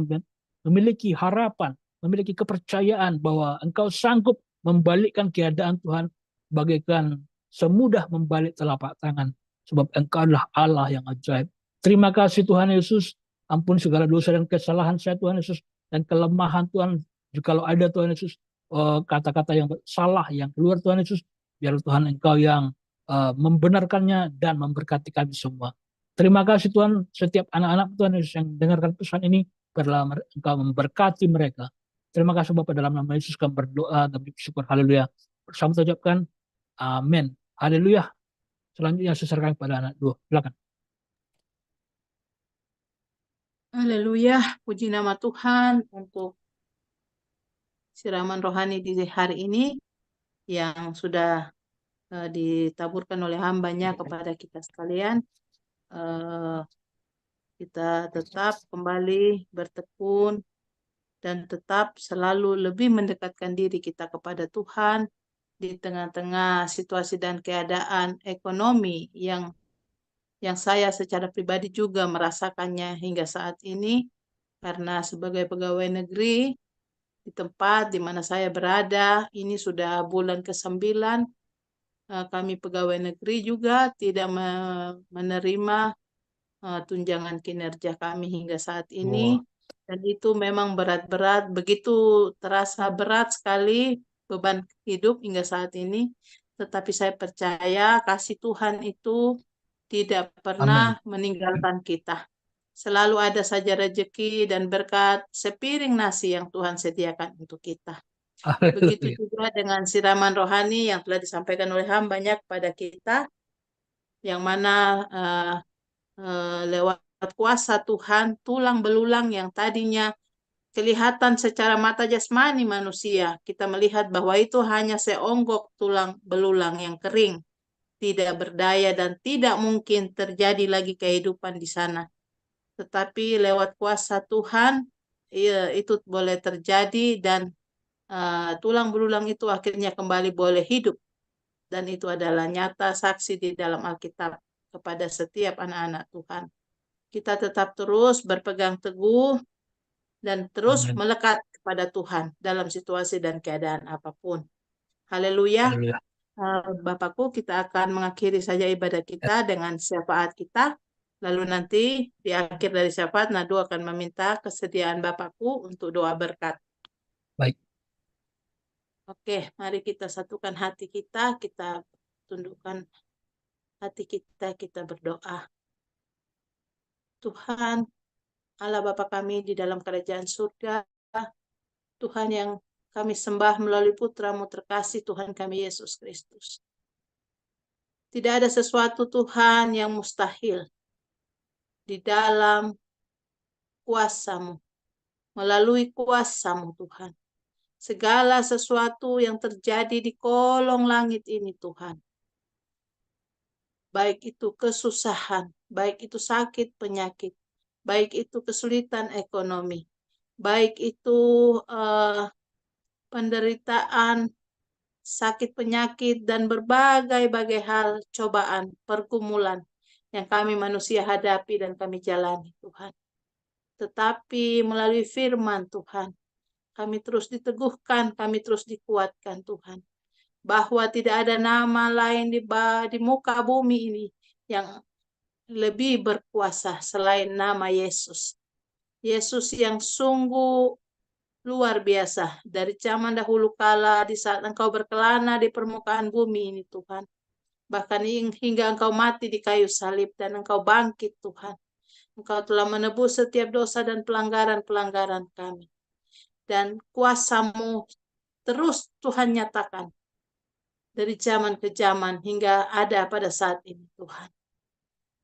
memiliki harapan, memiliki kepercayaan bahwa Engkau sanggup membalikkan keadaan Tuhan bagaikan semudah membalik telapak tangan. Sebab Engkau adalah Allah yang ajaib. Terima kasih Tuhan Yesus. Ampun segala dosa dan kesalahan saya Tuhan Yesus. Dan kelemahan Tuhan. Jikalau ada Tuhan Yesus kata-kata yang salah yang keluar Tuhan Yesus. Biar Tuhan Engkau yang membenarkannya dan memberkati kami semua. Terima kasih Tuhan, setiap anak-anak Tuhan Yesus yang dengarkan pesan ini, biarlah Engkau memberkati mereka. Terima kasih Bapak, dalam nama Yesus kami berdoa dan bersyukur. Haleluya. Bersama kita ucapkan amin. Haleluya. Selanjutnya saya serahkan kepada anak dua. Silakan. Haleluya, puji nama Tuhan untuk siraman rohani di hari ini yang sudah ditaburkan oleh hambanya kepada kita sekalian. Kita tetap kembali bertekun dan tetap selalu lebih mendekatkan diri kita kepada Tuhan di tengah-tengah situasi dan keadaan ekonomi yang saya secara pribadi juga merasakannya hingga saat ini, karena sebagai pegawai negeri di tempat di mana saya berada, ini sudah bulan ke-9, kami pegawai negeri juga tidak menerima tunjangan kinerja kami hingga saat ini. Wah, Dan itu memang berat-berat, begitu terasa berat sekali beban hidup hingga saat ini. Tetapi saya percaya kasih Tuhan itu tidak amin. pernah meninggalkan kita. Selalu ada saja rezeki dan berkat sepiring nasi yang Tuhan sediakan untuk kita. Begitu Haleluya. juga dengan siraman rohani yang telah disampaikan oleh hambanya kepada kita, yang mana lewat kuasa Tuhan, tulang belulang yang tadinya kelihatan secara mata jasmani manusia, kita melihat bahwa itu hanya seonggok tulang belulang yang kering, tidak berdaya dan tidak mungkin terjadi lagi kehidupan di sana. Tetapi lewat kuasa Tuhan, itu boleh terjadi dan tulang belulang itu akhirnya kembali boleh hidup. Dan itu adalah nyata saksi di dalam Alkitab kepada setiap anak-anak Tuhan. Kita tetap terus berpegang teguh dan terus Amin. melekat kepada Tuhan dalam situasi dan keadaan apapun. Haleluya. Haleluya. Bapakku, kita akan mengakhiri saja ibadah kita dengan syafaat kita. Lalu nanti di akhir dari syafaat, Nadu akan meminta kesediaan Bapakku untuk doa berkat. Baik. Oke, mari kita satukan hati kita tundukkan hati kita berdoa. Tuhan, Allah Bapa kami di dalam kerajaan surga, Tuhan yang kami sembah melalui putra-Mu terkasih, Tuhan kami Yesus Kristus. Tidak ada sesuatu Tuhan yang mustahil di dalam kuasa-Mu, melalui kuasa-Mu Tuhan. Segala sesuatu yang terjadi di kolong langit ini Tuhan, baik itu kesusahan, baik itu sakit penyakit, baik itu kesulitan ekonomi, baik itu penderitaan, sakit penyakit, dan berbagai-bagai hal, cobaan, pergumulan yang kami manusia hadapi dan kami jalani Tuhan. Tetapi melalui firman Tuhan, kami terus diteguhkan, kami terus dikuatkan Tuhan. Bahwa tidak ada nama lain di muka bumi ini yang lebih berkuasa selain nama Yesus. Yesus yang sungguh luar biasa. Dari zaman dahulu kala, di saat Engkau berkelana di permukaan bumi ini Tuhan. Bahkan hingga Engkau mati di kayu salib dan Engkau bangkit Tuhan. Engkau telah menebus setiap dosa dan pelanggaran-pelanggaran kami. Dan kuasa-Mu terus Tuhan nyatakan dari zaman ke zaman hingga ada pada saat ini Tuhan.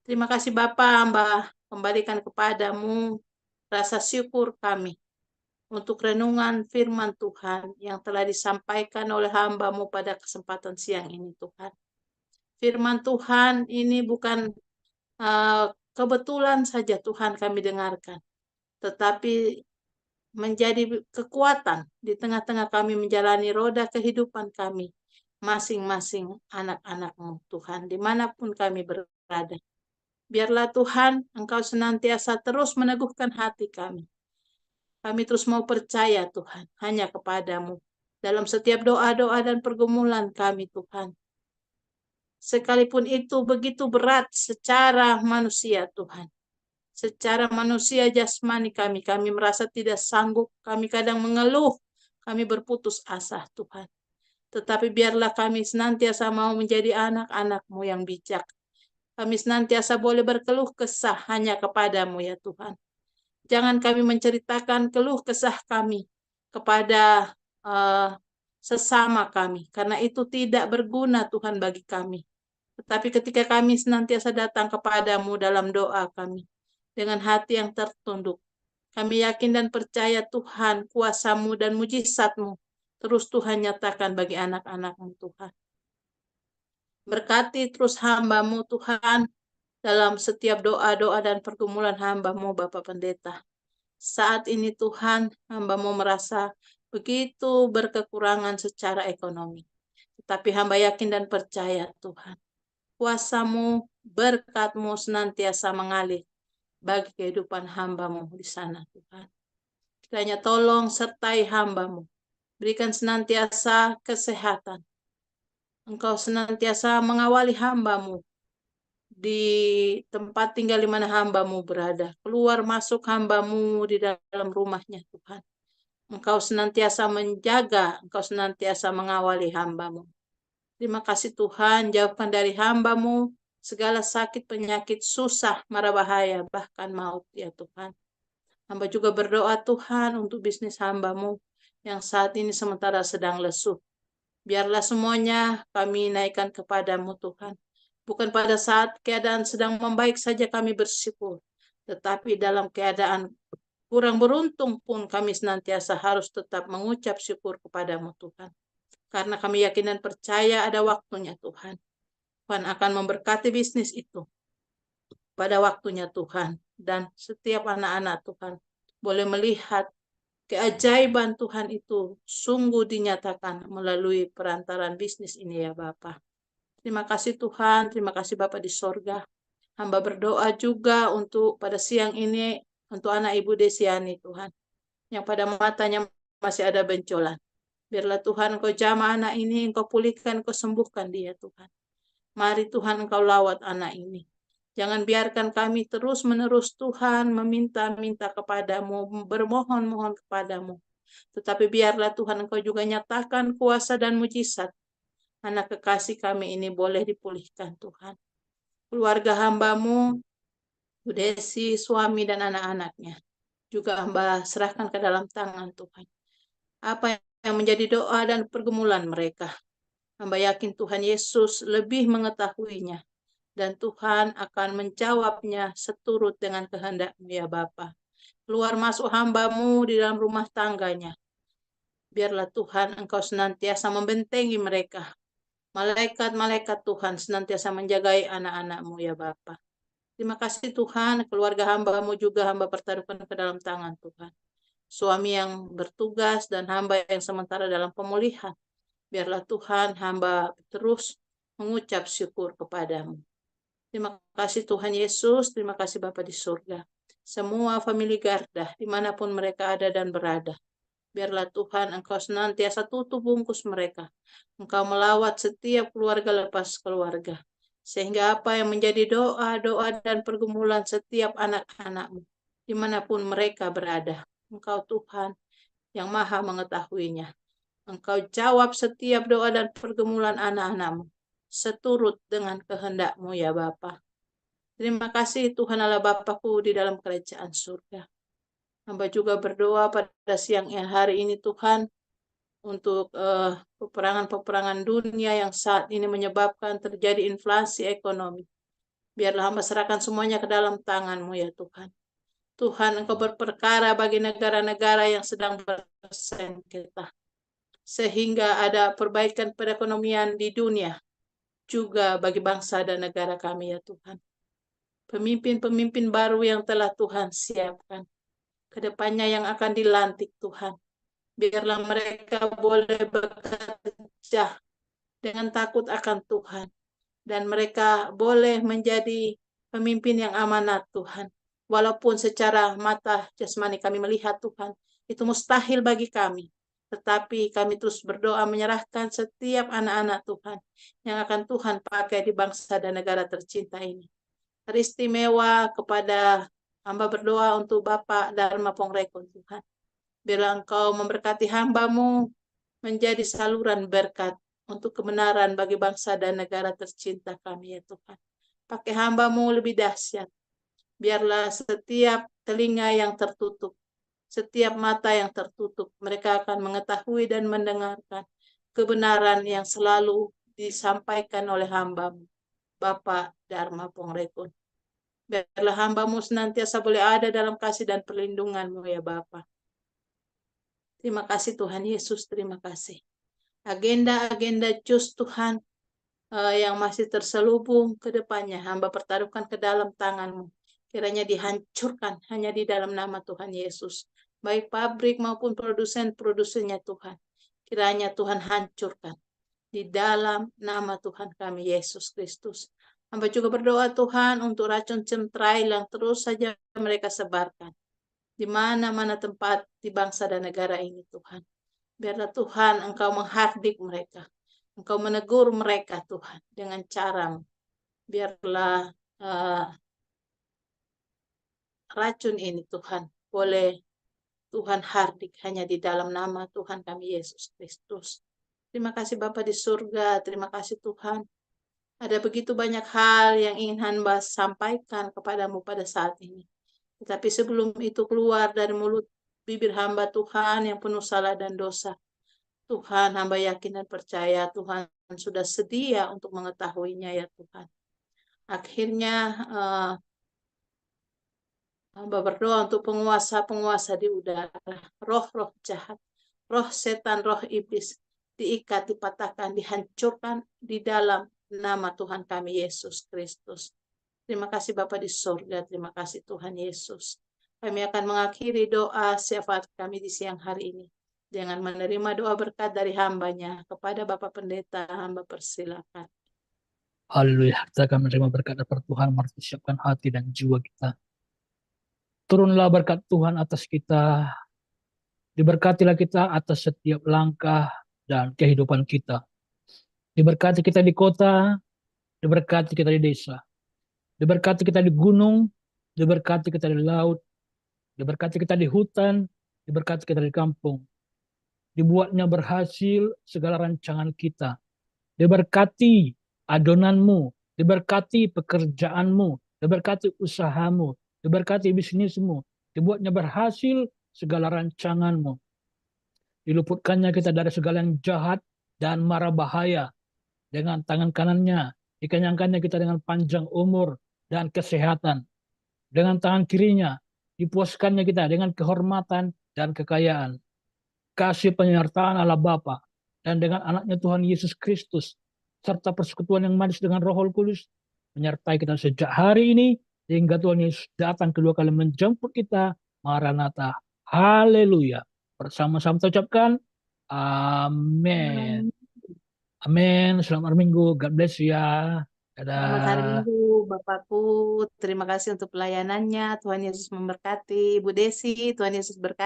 Terima kasih Bapa, hamba kembalikan kepadamu rasa syukur kami untuk renungan firman Tuhan yang telah disampaikan oleh hamba-Mu pada kesempatan siang ini Tuhan. Firman Tuhan ini bukan kebetulan saja Tuhan kami dengarkan, tetapi menjadi kekuatan di tengah-tengah kami menjalani roda kehidupan kami masing-masing anak-anak-Mu Tuhan, dimanapun kami berada. Biarlah Tuhan, Engkau senantiasa terus meneguhkan hati kami. Kami terus mau percaya Tuhan, hanya kepadamu. Dalam setiap doa-doa dan pergumulan kami Tuhan. Sekalipun itu begitu berat secara manusia Tuhan. Secara manusia jasmani kami merasa tidak sanggup, kami kadang mengeluh, kami berputus asa Tuhan. Tetapi biarlah kami senantiasa mau menjadi anak-anak-Mu yang bijak. Kami senantiasa boleh berkeluh kesah hanya kepadamu ya Tuhan. Jangan kami menceritakan keluh kesah kami kepada sesama kami, karena itu tidak berguna Tuhan bagi kami. Tetapi ketika kami senantiasa datang kepadamu dalam doa kami, dengan hati yang tertunduk, kami yakin dan percaya Tuhan, kuasa-Mu dan mujizat-Mu terus Tuhan nyatakan bagi anak-anak-Mu Tuhan. Berkati terus hamba-Mu Tuhan dalam setiap doa-doa dan pergumulan hamba-Mu Bapak Pendeta. Saat ini Tuhan, hamba-Mu merasa begitu berkekurangan secara ekonomi. Tetapi hamba yakin dan percaya Tuhan, kuasa-Mu, berkat-Mu senantiasa mengalir bagi kehidupan hamba-Mu di sana Tuhan. Kiranya tolong sertai hamba-Mu, berikan senantiasa kesehatan. Engkau senantiasa mengawali hamba-Mu di tempat tinggal di mana hamba-Mu berada. Keluar masuk hamba-Mu di dalam rumahnya Tuhan. Engkau senantiasa menjaga, Engkau senantiasa mengawali hamba-Mu. Terima kasih Tuhan, jauhkan dari hamba-Mu segala sakit, penyakit, susah, mara bahaya, bahkan maut ya Tuhan. Hamba juga berdoa Tuhan untuk bisnis hamba-Mu yang saat ini sementara sedang lesu. Biarlah semuanya kami naikkan kepadamu Tuhan. Bukan pada saat keadaan sedang membaik saja kami bersyukur, tetapi dalam keadaan kurang beruntung pun kami senantiasa harus tetap mengucap syukur kepadamu Tuhan. Karena kami yakin dan percaya ada waktunya Tuhan. Tuhan akan memberkati bisnis itu pada waktunya Tuhan. Dan setiap anak-anak Tuhan boleh melihat keajaiban Tuhan itu sungguh dinyatakan melalui perantaran bisnis ini ya Bapak. Terima kasih Tuhan, terima kasih Bapak di sorga. Hamba berdoa juga untuk pada siang ini untuk anak Ibu Desiani Tuhan. Yang pada matanya masih ada benjolan. Biarlah Tuhan Engkau jamah anak ini, Engkau pulihkan, Engkau sembuhkan dia Tuhan. Mari Tuhan Engkau lawat anak ini. Jangan biarkan kami terus-menerus Tuhan meminta-minta kepadamu, bermohon-mohon kepadamu. Tetapi biarlah Tuhan Engkau juga nyatakan kuasa dan mujizat. Anak kekasih kami ini boleh dipulihkan Tuhan. Keluarga hamba-Mu, Bu Desi, suami dan anak-anaknya. Juga hamba serahkan ke dalam tangan Tuhan. Apa yang menjadi doa dan pergumulan mereka. Hamba yakin Tuhan Yesus lebih mengetahuinya. Dan Tuhan akan menjawabnya seturut dengan kehendak-Mu ya Bapa. Keluar masuk hamba-Mu di dalam rumah tangganya. Biarlah Tuhan Engkau senantiasa membentengi mereka. Malaikat-malaikat Tuhan senantiasa menjagai anak-anak-Mu ya Bapa. Terima kasih Tuhan, keluarga hamba-Mu juga hamba pertaruhkan ke dalam tangan Tuhan. Suami yang bertugas dan hamba yang sementara dalam pemulihan. Biarlah Tuhan hamba terus mengucap syukur kepadamu. Terima kasih Tuhan Yesus, terima kasih Bapa di surga. Semua famili Garda, dimanapun mereka ada dan berada. Biarlah Tuhan Engkau senantiasa tutup bungkus mereka. Engkau melawat setiap keluarga lepas keluarga. Sehingga apa yang menjadi doa-doa dan pergumulan setiap anak-anak-Mu, dimanapun mereka berada. Engkau Tuhan yang maha mengetahuinya. Engkau jawab setiap doa dan pergumulan anak-anak-Mu seturut dengan kehendak-Mu ya Bapa. Terima kasih Tuhan Allah Bapakku di dalam kerajaan surga. Hamba juga berdoa pada siang hari ini Tuhan untuk peperangan-peperangan dunia yang saat ini menyebabkan terjadi inflasi ekonomi. Biarlah hamba serahkan semuanya ke dalam tangan-Mu ya Tuhan. Tuhan Engkau berperkara bagi negara-negara yang sedang bersengketa. Sehingga ada perbaikan perekonomian di dunia. Juga bagi bangsa dan negara kami ya Tuhan. Pemimpin-pemimpin baru yang telah Tuhan siapkan. Kedepannya yang akan dilantik Tuhan. Biarlah mereka boleh bekerja dengan takut akan Tuhan. Dan mereka boleh menjadi pemimpin yang amanat Tuhan. Walaupun secara mata jasmani kami melihat Tuhan, itu mustahil bagi kami. Tetapi kami terus berdoa menyerahkan setiap anak-anak Tuhan yang akan Tuhan pakai di bangsa dan negara tercinta ini. Teristimewa kepada hamba berdoa untuk Bapak Dharma Pongrekon Tuhan. Biarlah Engkau memberkati hamba-Mu menjadi saluran berkat untuk kebenaran bagi bangsa dan negara tercinta kami ya Tuhan. Pakai hamba-Mu lebih dahsyat. Biarlah setiap telinga yang tertutup, setiap mata yang tertutup, mereka akan mengetahui dan mendengarkan kebenaran yang selalu disampaikan oleh hamba-Mu, Bapak Dharma Pongrekon. Biarlah hamba-Mu senantiasa boleh ada dalam kasih dan perlindungan-Mu ya Bapa. Terima kasih Tuhan Yesus, terima kasih. Agenda-agenda jus Tuhan yang masih terselubung ke depannya, hamba pertaruhkan ke dalam tangan-Mu. Kiranya dihancurkan hanya di dalam nama Tuhan Yesus. Baik pabrik maupun produsen-produsennya Tuhan. Kiranya Tuhan hancurkan di dalam nama Tuhan kami Yesus Kristus. Hamba juga berdoa Tuhan untuk racun chemtrail yang terus saja mereka sebarkan. Di mana-mana tempat di bangsa dan negara ini Tuhan. Biarlah Tuhan Engkau menghardik mereka. Engkau menegur mereka Tuhan dengan cara-Mu. Biarlah racun ini Tuhan boleh Tuhan hardik hanya di dalam nama Tuhan kami Yesus Kristus. Terima kasih Bapa di surga, terima kasih Tuhan. Ada begitu banyak hal yang ingin hamba sampaikan kepadamu pada saat ini. Tetapi sebelum itu keluar dari mulut bibir hamba Tuhan yang penuh salah dan dosa. Tuhan, hamba yakin dan percaya Tuhan sudah sedia untuk mengetahuinya ya Tuhan. Akhirnya hamba berdoa untuk penguasa-penguasa di udara, roh-roh jahat, roh setan, roh iblis, diikat, dipatahkan, dihancurkan di dalam nama Tuhan kami Yesus Kristus. Terima kasih Bapa di surga, terima kasih Tuhan Yesus. Kami akan mengakhiri doa syafaat kami di siang hari ini dengan menerima doa berkat dari hambanya. Kepada Bapak Pendeta, hamba persilakan. Haleluya. Kita akan menerima berkat dari Tuhan, mempersiapkan hati dan jiwa kita. Turunlah berkat Tuhan atas kita. Diberkatilah kita atas setiap langkah dan kehidupan kita. Diberkati kita di kota, diberkati kita di desa. Diberkati kita di gunung, diberkati kita di laut, diberkati kita di hutan, diberkati kita di kampung. Dibuatnya berhasil segala rancangan kita. Diberkati adonanmu, diberkati pekerjaanmu, diberkati usahamu, diberkati bisnismu, dibuatnya berhasil segala rancanganmu. Diluputkannya kita dari segala yang jahat dan mara bahaya. Dengan tangan kanannya, dikenyangkannya kita dengan panjang umur dan kesehatan. Dengan tangan kirinya, dipuaskannya kita dengan kehormatan dan kekayaan. Kasih penyertaan Allah Bapa dan dengan anaknya Tuhan Yesus Kristus, serta persekutuan yang manis dengan Roh Kudus, menyertai kita sejak hari ini, hingga Tuhan Yesus datang kedua kali menjemput kita. Maranatha. Haleluya. Bersama-sama kita ucapkan, amin. Amin. Selamat Minggu. God bless you ya. Selamat hari Dadah. Minggu, Bapakku. Terima kasih untuk pelayanannya. Tuhan Yesus memberkati. Ibu Desi, Tuhan Yesus berkati.